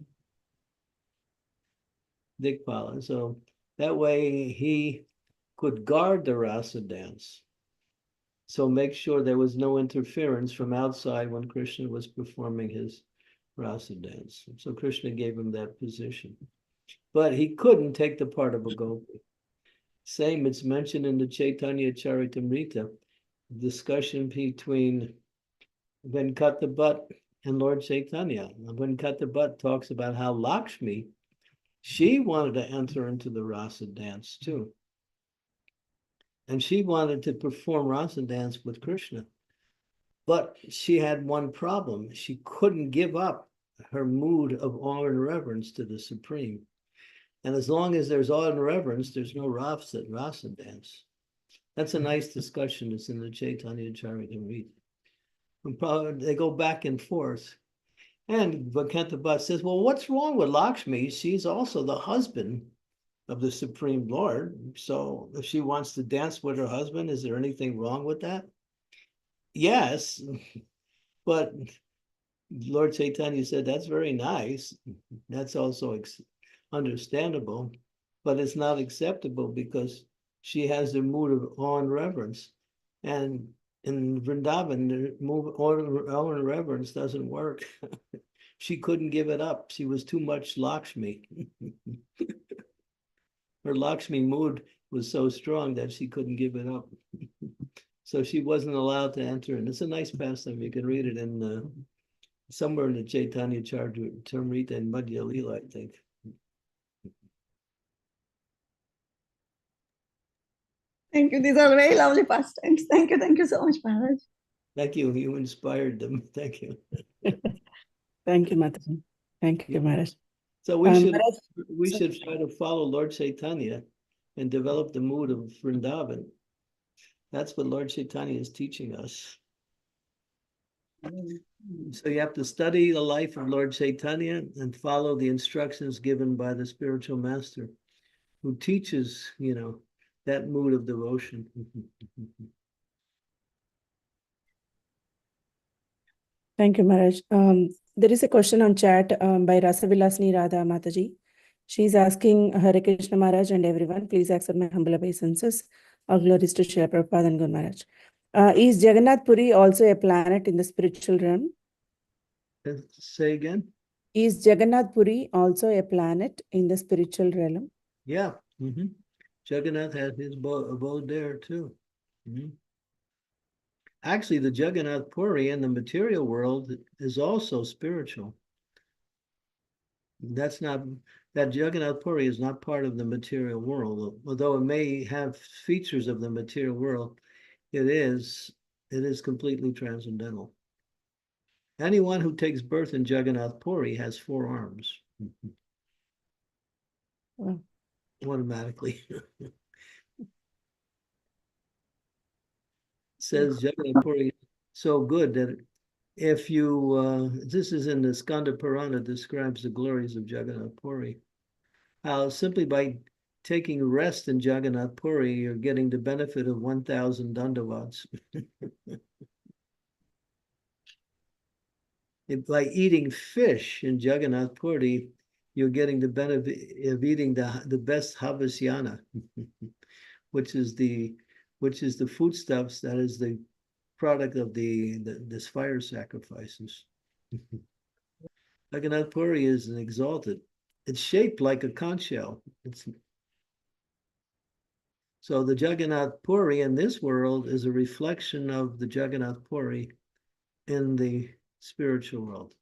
Dikpala. So that way he could guard the rasa dance. So make sure there was no interference from outside when Krishna was performing his rasa dance. So Krishna gave him that position. But he couldn't take the part of a gopi. Same, it's mentioned in the Chaitanya Charitamrita, discussion between Venkata Bhatt and Lord Chaitanya. Venkata Bhatt talks about how Lakshmi, she wanted to enter into the rasa dance too. And she wanted to perform rasa dance with Krishna. But she had one problem. She couldn't give up her mood of awe and reverence to the Supreme. And as long as there's awe and reverence, there's no rasa dance. That's a nice discussion. It's in the Chaitanya Charitamrita. They go back and forth. And Venkata Bhatt says, well, what's wrong with Lakshmi? She's also the husband of the Supreme Lord. So if she wants to dance with her husband, is there anything wrong with that? Yes, but Lord Chaitanya said, that's very nice. That's also understandable, but it's not acceptable because she has the mood of awe and reverence. And in Vrindavan, the mood of awe and reverence doesn't work. She couldn't give it up. She was too much Lakshmi. Her Lakshmi mood was so strong that she couldn't give it up. So she wasn't allowed to enter. And it's a nice pastime. You can read it in somewhere in the Chaitanya Charitamrita and Madhya Lila, I think. Thank you. These are very lovely pastimes. Thank you so much, Maharaj. Thank you. You inspired them. Thank you. Thank you, Mataji. Thank you, Maharaj. So we Maharaj, should try to follow Lord Chaitanya and develop the mood of Vrindavan. That's what Lord Chaitanya is teaching us. So you have to study the life of Lord Chaitanya and follow the instructions given by the spiritual master who teaches, that mood of devotion. Thank you, Maharaj. There is a question on chat by Rasavilasni Radha Mataji. She's asking Hare Krishna Maharaj and everyone, please accept my humble obeisances. All glories to Srila Prabhupada and Guru Maharaj. Is Jagannath Puri also a planet in the spiritual realm? Say again? Is Jagannath Puri also a planet in the spiritual realm? Yeah. Jagannath has his abode there too. Actually, the Jagannath Puri in the material world is also spiritual. That Jagannath Puri is not part of the material world, although it may have features of the material world. It is completely transcendental. Anyone who takes birth in Jagannath Puri has 4 arms. Wow. Automatically. Says Jagannath Puri so good that if you, this is in the Skanda Purana, describes the glories of Jagannath Puri. How simply by taking rest in Jagannath Puri, you're getting the benefit of 1,000 dandavats. By eating fish in Jagannath Puri, you're getting the benefit of eating the best havasyana, which is the foodstuffs that is the product of this fire sacrifices. Jagannath Puri is an exalted. It's shaped like a conch shell. So the Jagannath Puri in this world is a reflection of the Jagannath Puri in the spiritual world.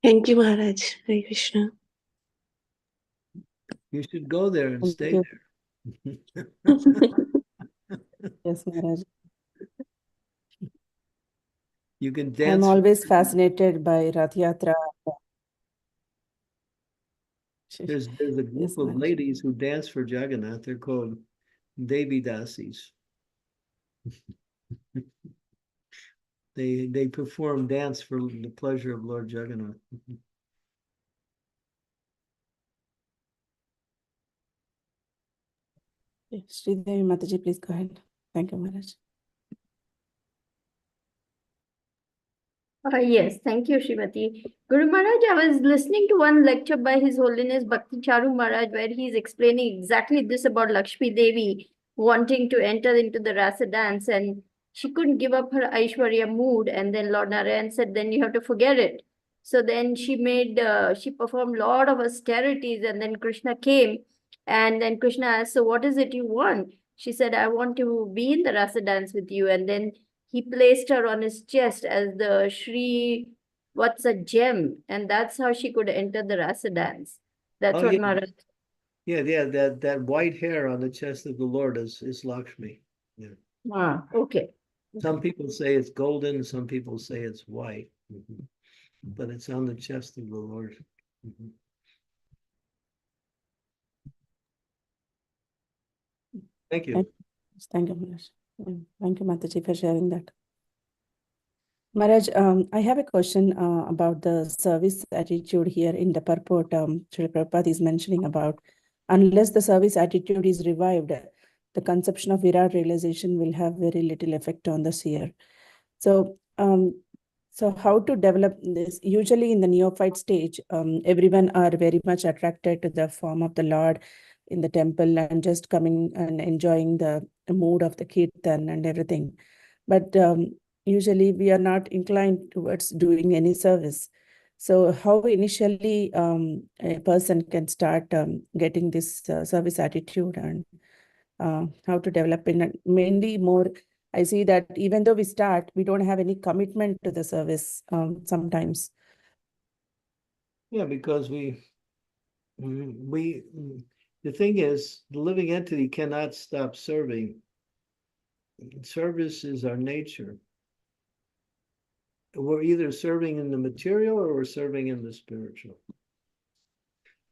Thank you, Maharaj. Hare Krishna. You should go there and Thank stay you. there. Yes, Maharaj. You can I'm dance. always fascinated by Rath Yatra. There's a group Yes, of Maharaj. ladies who dance for Jagannath. They're called Devi Dasis. They perform dance for the pleasure of Lord Jagannath. Sridevi Mataji, please go ahead. Thank you, Maharaj. Yes, thank you, Srimati. Guru Maharaj, I was listening to one lecture by His Holiness Bhakti Charu Maharaj where he's explaining exactly this about Lakshmi Devi wanting to enter into the rasa dance and she couldn't give up her Aishwarya mood. And then Lord Narayan said, then you have to forget it. So then she performed a lot of austerities and then Krishna came and then Krishna asked, so what is it you want? She said, I want to be in the rasa dance with you. And then he placed her on his chest as the Shri, what's a gem, and that's how she could enter the rasa dance. That's Oh, what yeah. Maharaj. Yeah, that white hair on the chest of the Lord is Lakshmi. Yeah. Okay. Some people say it's golden, some people say it's white, but it's on the chest of the Lord. Thank you. Thank you, Maharaj. Thank you, Mataji, for sharing that. Maharaj, I have a question about the service attitude here in the purport. Srila Prabhupada is mentioning about, unless the service attitude is revived, the conception of Virat realization will have very little effect on the seer. So, so how to develop this? Usually in the neophyte stage, everyone are very much attracted to the form of the Lord in the temple and just coming and enjoying the mood of the kirtan and everything. But usually we are not inclined towards doing any service. So how initially a person can start getting this service attitude and how to develop in mainly more. I see that even though we start, we don't have any commitment to the service sometimes. Yeah, because the thing is, the living entity cannot stop serving. Service is our nature. We're either serving in the material or we're serving in the spiritual.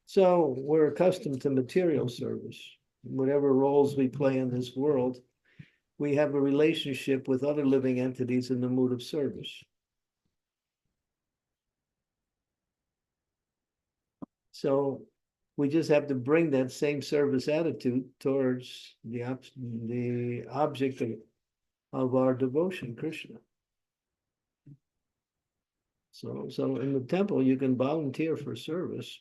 So we're accustomed to material service. Whatever roles we play in this world, we have a relationship with other living entities in the mood of service. So we just have to bring that same service attitude towards the object of our devotion, Krishna. So in the temple, you can volunteer for service.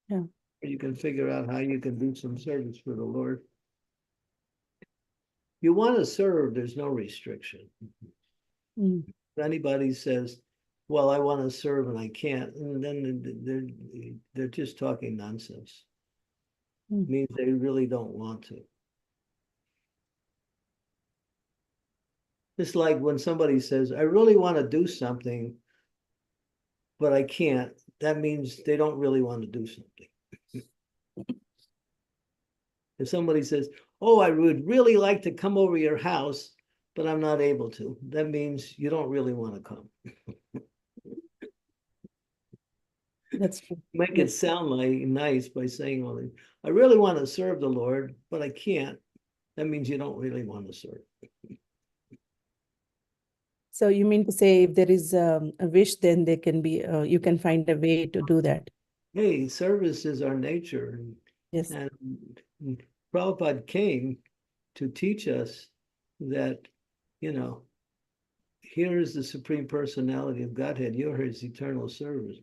Yeah. You can figure out how you can do some service for the Lord. You want to serve, there's no restriction. Mm. If anybody says, well, I want to serve and I can't, and then they're just talking nonsense. It means they really don't want to. It's like when somebody says, I really want to do something, but I can't. That means they don't really want to do something. If somebody says, oh, I would really like to come over your house, but I'm not able to. That means you don't really want to come. That's true. Make it sound like nice by saying, well, I really want to serve the Lord, but I can't. That means you don't really want to serve. So you mean to say if there is a wish, then there can be, you can find a way to do that. Hey, service is our nature. Yes. And Prabhupada came to teach us that, you know, here is the Supreme Personality of Godhead. You're his eternal servant.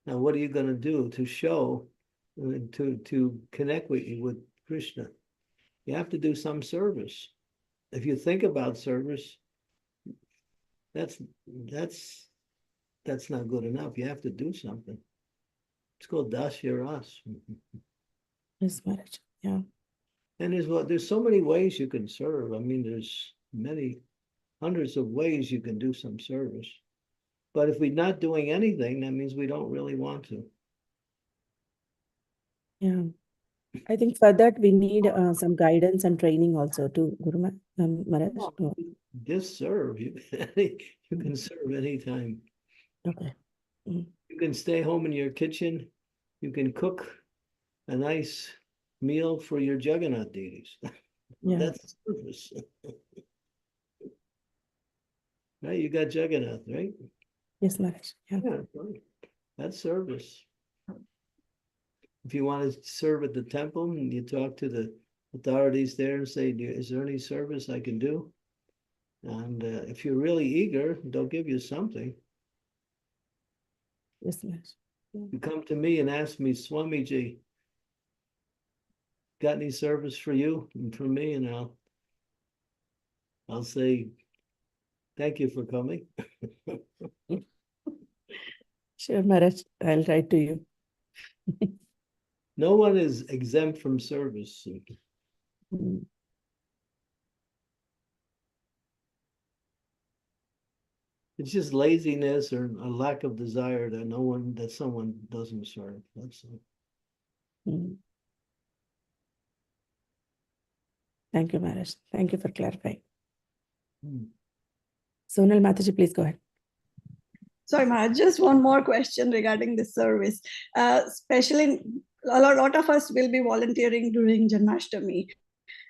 Now, what are you going to do to show, to connect with Krishna? You have to do some service. If you think about service, that's not good enough. You have to do something. It's called Dasyaras. Yes, Maharaj. Yeah. And there's so many ways you can serve. I mean, there's many hundreds of ways you can do some service. But if we're not doing anything, that means we don't really want to. Yeah. I think for that we need some guidance and training also too, Maharaj. Oh, Just serve. You can serve anytime. okay. Mm. You can stay home in your kitchen. You can cook a nice meal for your Jagannath deities. Yeah. That's service. Right? You got Jagannath, right? Yes, Maharaj. Yeah. Yeah, right. That's service. If you want to serve at the temple and you talk to the authorities there and say, is there any service I can do? And if you're really eager, they'll give you something. Yes, Maharaj. Yeah. You come to me and ask me, Swamiji, got any service for you and for me? And I'll say, thank you for coming. Sure, Maharaj. I'll write to you. No one is exempt from service. Mm. It's just laziness or a lack of desire that someone doesn't serve. That's all. Mm. Thank you, Maharaj. Thank you for clarifying. Sonal Mataji, please go ahead. Sorry, Maharaj, just one more question regarding this service. Especially, a lot of us will be volunteering during Janmashtami.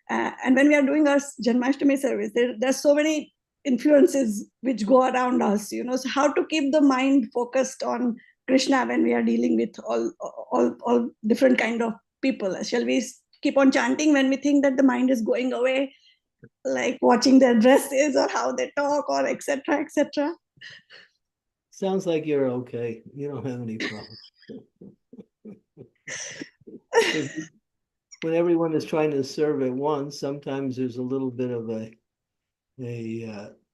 And when we are doing our Janmashtami service, there's so many influences which go around us, so how to keep the mind focused on Krishna when we are dealing with all different kind of people? Shall we keep on chanting when we think that the mind is going away, like watching their dresses or how they talk or etc., etc.? Sounds like you're okay. You don't have any problems. When everyone is trying to serve at once, sometimes there's a little bit of a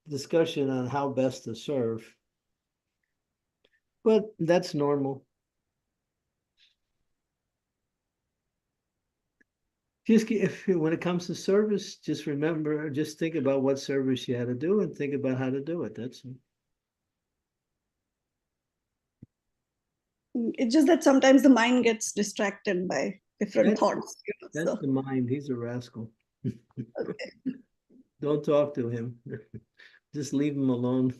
discussion on how best to serve. But that's normal. When it comes to service, just remember, just think about what service you had to do and think about how to do it. That's it. It's just that sometimes the mind gets distracted by different thoughts. That's the mind. He's a rascal. Don't talk to him. Just leave him alone.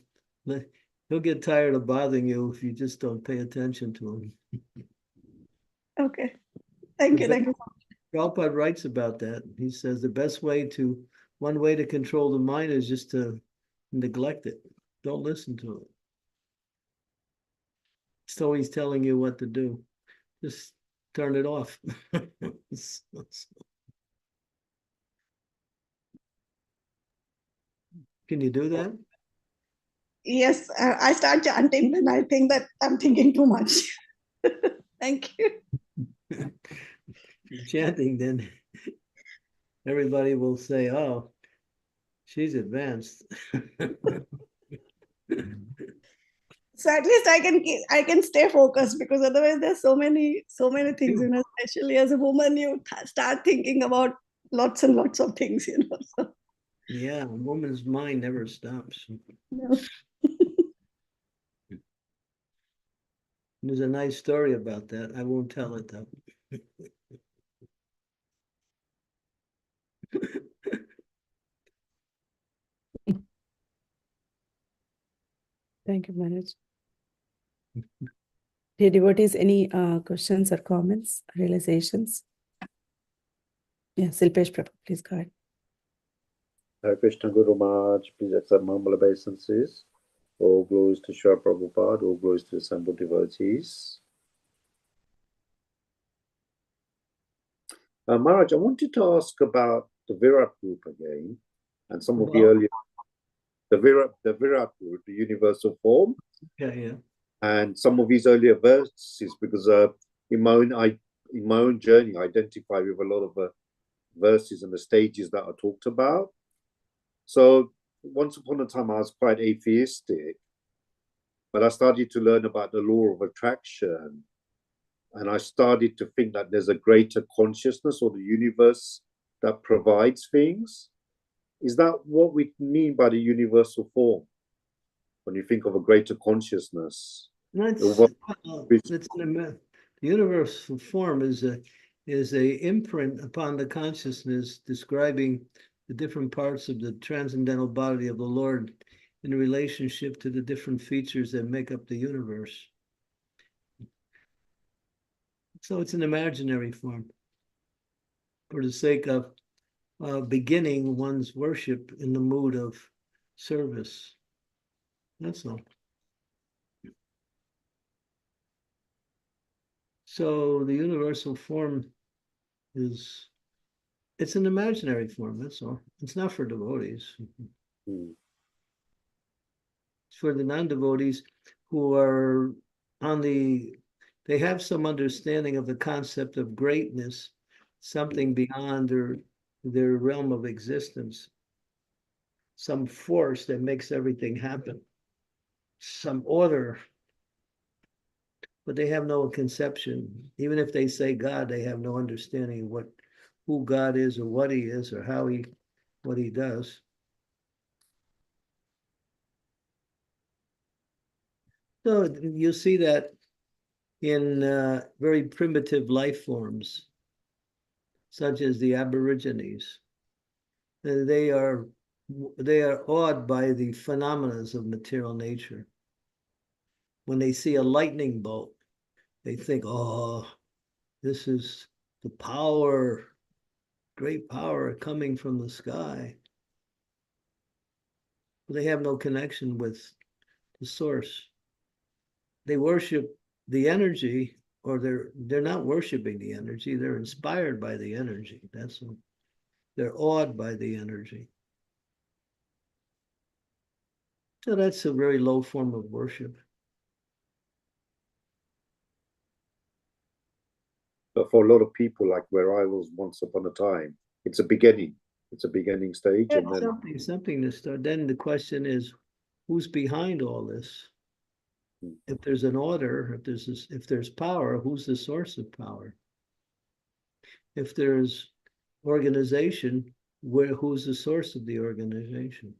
He'll get tired of bothering you if you just don't pay attention to him. Okay. Thank you. Thank you. Prabhupada writes about that. He says one way to control the mind is just to neglect it. Don't listen to it. It's always telling you what to do. Just turn it off. Can you do that? Yes, I start chanting when I think that I'm thinking too much. Thank you. If you're chanting, then everybody will say, oh, she's advanced. So at least I can stay focused, because otherwise there's so many things, especially as a woman, you start thinking about lots and lots of things, So. Yeah, a woman's mind never stops. No. There's a nice story about that. I won't tell it though. Thank you, Maharaj. Dear devotees, any questions or comments, realizations? Yeah, Silpesh Prabhu, please go ahead. Hare Krishna Guru Maharaj, please accept my humble obeisances. All glories to Srila Prabhupada, all glories to the assembled devotees. Maharaj, I wanted to ask about the Virat group again, and some of the earlier, the Virat group, the universal form. Yeah. And some of his earlier verses, because in my own journey, I identify with a lot of verses and the stages that are talked about. So once upon a time, I was quite atheistic, but I started to learn about the law of attraction, and I started to think that there's a greater consciousness or the universe that provides things. Is that what we mean by the universal form? When you think of a greater consciousness? The universal form is a imprint upon the consciousness describing the different parts of the transcendental body of the Lord in relationship to the different features that make up the universe. So it's an imaginary form for the sake of beginning one's worship in the mood of service. That's all. So the universal form it's an imaginary form, that's all. It's not for devotees. Mm. It's for the non-devotees who are they have some understanding of the concept of greatness, something beyond their realm of existence, some force that makes everything happen, some order, but they have no conception. Even if they say God, they have no understanding of who God is or what he is or what he does. So you see that in very primitive life forms, such as the Aborigines. They are awed by the phenomena of material nature. When they see a lightning bolt, they think, oh, this is the power, great power coming from the sky. But they have no connection with the source. They worship the energy, or they're not worshiping the energy, they're inspired by the energy. They're awed by the energy. So that's a very low form of worship. But for a lot of people, like where I was once upon a time, it's a beginning. It's a beginning stage. Yeah, and then something to start. Then the question is, who's behind all this? If there's an order, if there's power, who's the source of power? If there's organization, who's the source of the organization?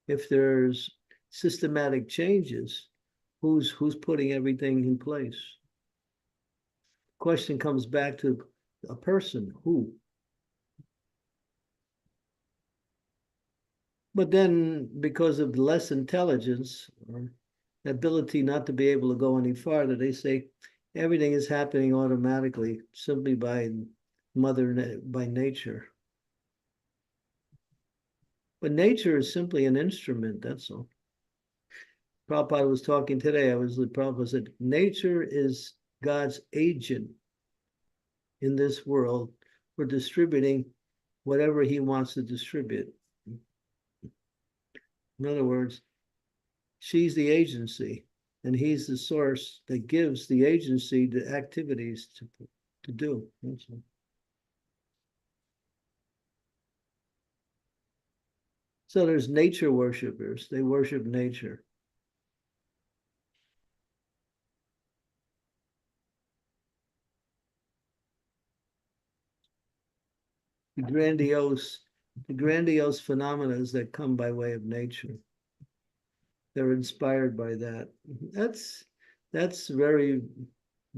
If there's systematic changes, who's putting everything in place? Question comes back to a person, who? But then, because of less intelligence or ability not to be able to go any farther, they say everything is happening automatically simply by nature. But nature is simply an instrument, that's all. Prabhupada was talking today, Prabhupada said, nature is God's agent in this world for distributing whatever he wants to distribute. In other words, she's the agency, and he's the source that gives the agency the activities to do. So there's nature worshipers. They worship nature. The grandiose phenomena that come by way of nature. They're inspired by that. That's very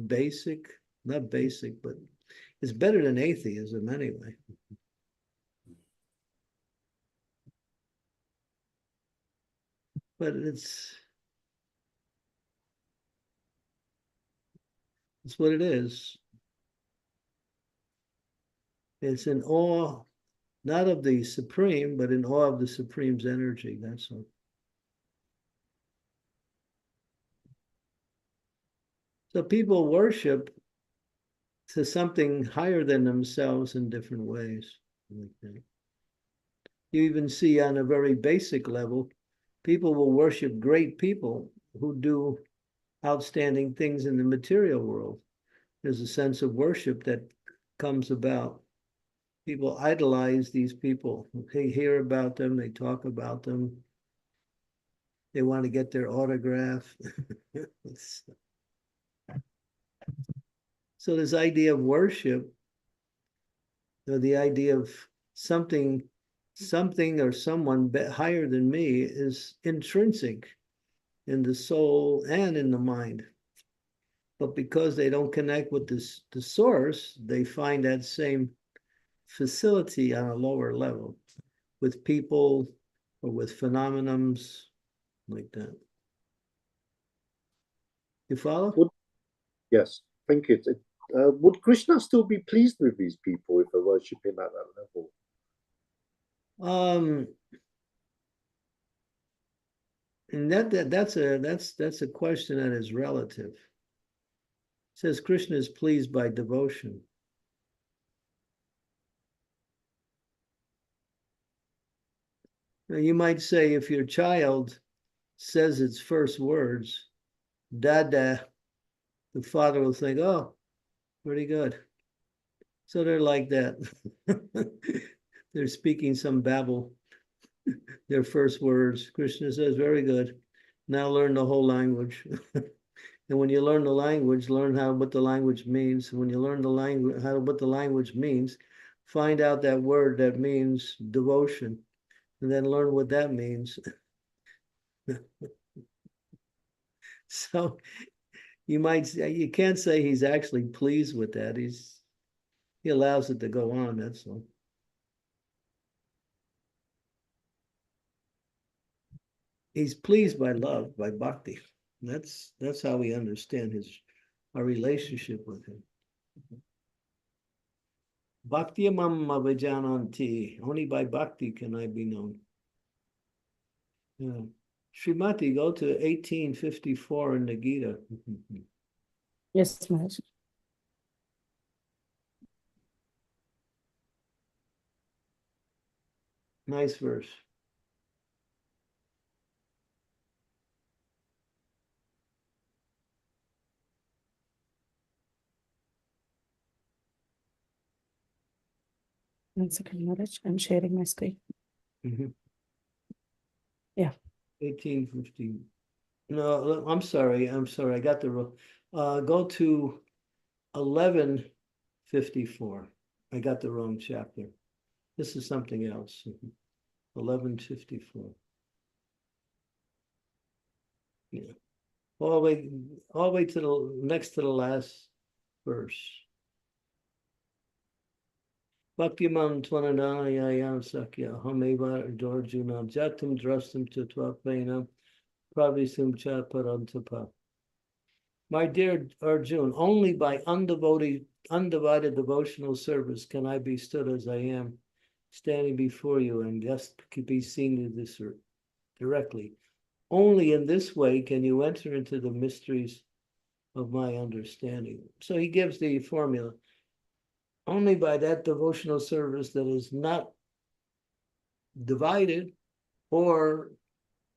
basic, not basic, but it's better than atheism anyway. But it's what it is. It's in awe, not of the Supreme, but in awe of the Supreme's energy. That's all. So people worship to something higher than themselves in different ways. You even see on a very basic level, people will worship great people who do outstanding things in the material world. There's a sense of worship that comes about. People idolize these people. They hear about them, they talk about them, they want to get their autograph. So this idea of worship, or the idea of something or someone higher than me, is intrinsic in the soul and in the mind. But because they don't connect with the source, they find that same facility on a lower level with people or with phenomenons like that. You follow? Yes, thank you. Would Krishna still be pleased with these people if they're worshipping at that level? And that's a question that is relative. It says Krishna is pleased by devotion. Now you might say if your child says its first words, Dada, the father will think, oh, pretty good. So they're like that. They're speaking some babble, their first words. Krishna says, very good. Now learn the whole language. And when you learn the language, learn what the language means. When you learn the language, what the language means, find out that word that means devotion, and then learn what that means. So you can't say he's actually pleased with that. He allows it to go on, that's all. He's pleased by love, by bhakti. That's how we understand our relationship with him. Bhakti mamma vijananti. Only by bhakti can I be known. Yeah. Srimati, go to 1854 in the Gita. Yes, Maharaj. Nice verse. One second, Maharaj. I'm sharing my screen. Yeah. 1850. No, I'm sorry. I got the wrong. Go to 1154. I got the wrong chapter. This is something else. 1154. Yeah. All the way to the next to the last verse. Bhaktiman Twananayayam Sakya Hameva Dorjunam Jatum Drastam Tatvapenam Pravisum Cha Parantapa. My dear Arjun, only by undivided devotional service can I be stood as I am, standing before you, and just be seen in this directly. Only in this way can you enter into the mysteries of my understanding. So he gives the formula. Only by that devotional service that is not divided or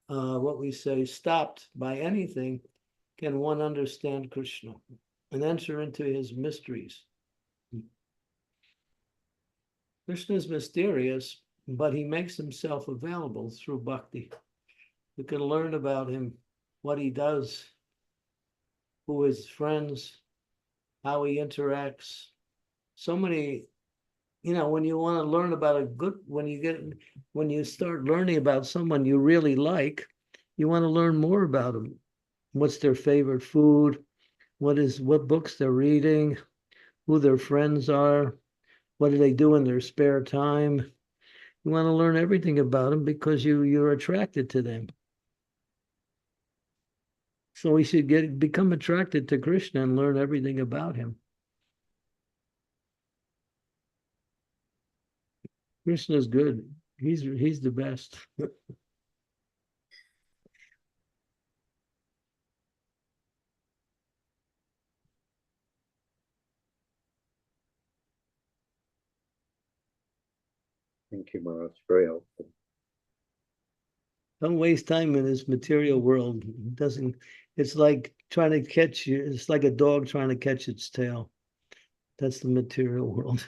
what we say stopped by anything can one understand Krishna and enter into his mysteries. Krishna is mysterious, but he makes himself available through bhakti. You can learn about him, what he does, who his friends, how he interacts. So many, when you want to learn about when you start learning about someone you really like, you want to learn more about them. What's their favorite food? What books they're reading? Who their friends are? What do they do in their spare time? You want to learn everything about them because you're attracted to them. So we should become attracted to Krishna and learn everything about him. Krishna's good. He's the best. Thank you, Maharaj. Very helpful. Don't waste time in this material world. It doesn't. It's like trying to catch you. It's like a dog trying to catch its tail. That's the material world.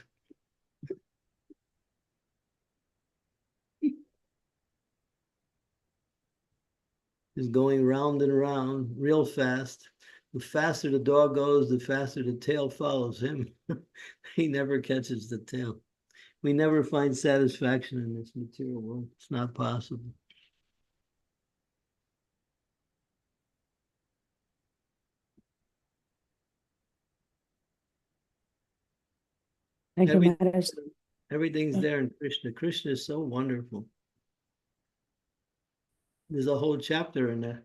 Is going round and round real fast. The faster the dog goes, the faster the tail follows him. He never catches the tail. We never find satisfaction in this material world. It's not possible. Thank you, Every- Maharaj. Everything's there in Krishna. Krishna is so wonderful. There's a whole chapter in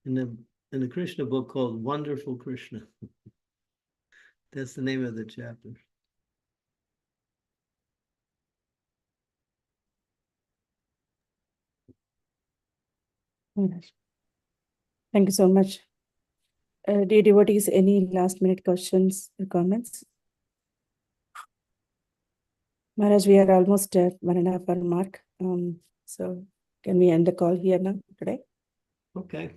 the Krishna book called Wonderful Krishna. That's the name of the chapter. Maharaj. Thank you so much. Dear devotees, any last minute questions or comments? Maharaj, we are almost at 1.5 hour mark. So can we end the call here now today? Okay.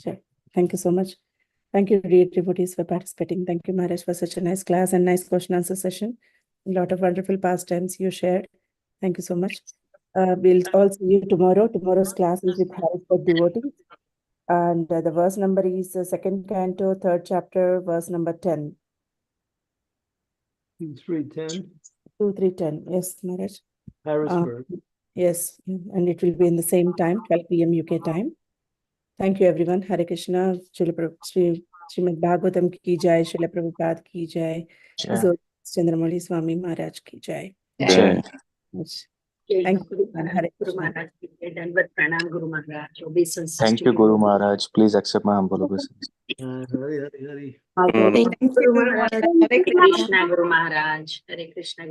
Sure. Thank you so much. Thank you, dear devotees, for participating. Thank you, Maharaj, for such a nice class and nice question answer session. A lot of wonderful pastimes you shared. Thank you so much. We'll all see you tomorrow. Tomorrow's class is with Harris for devotees. And the verse number is 2nd canto, 3rd chapter, verse number 10. 3:10. 2, 3, 10. Yes, Maharaj. Harrisburg. Yes, and it will be in the same time, 12 p.m. UK time. Thank you, everyone. Hare Krishna, Srimad Bhagavatam ki jai, Srila Prabhupada ki jai, His Holiness Candramauli Swami Maharaj ki jai. Jai. Thank you, and Hare Guru Krishna. Maharaj, Dandavat Pranam Guru Maharaj, obeisance Thank to you, Guru Maharaj. Please accept my humble obeisance. Hari, Hari, Hari. Guru Thank you, Maharaj. Maharaj. Hare Krishna Guru Maharaj, Hare Krishna.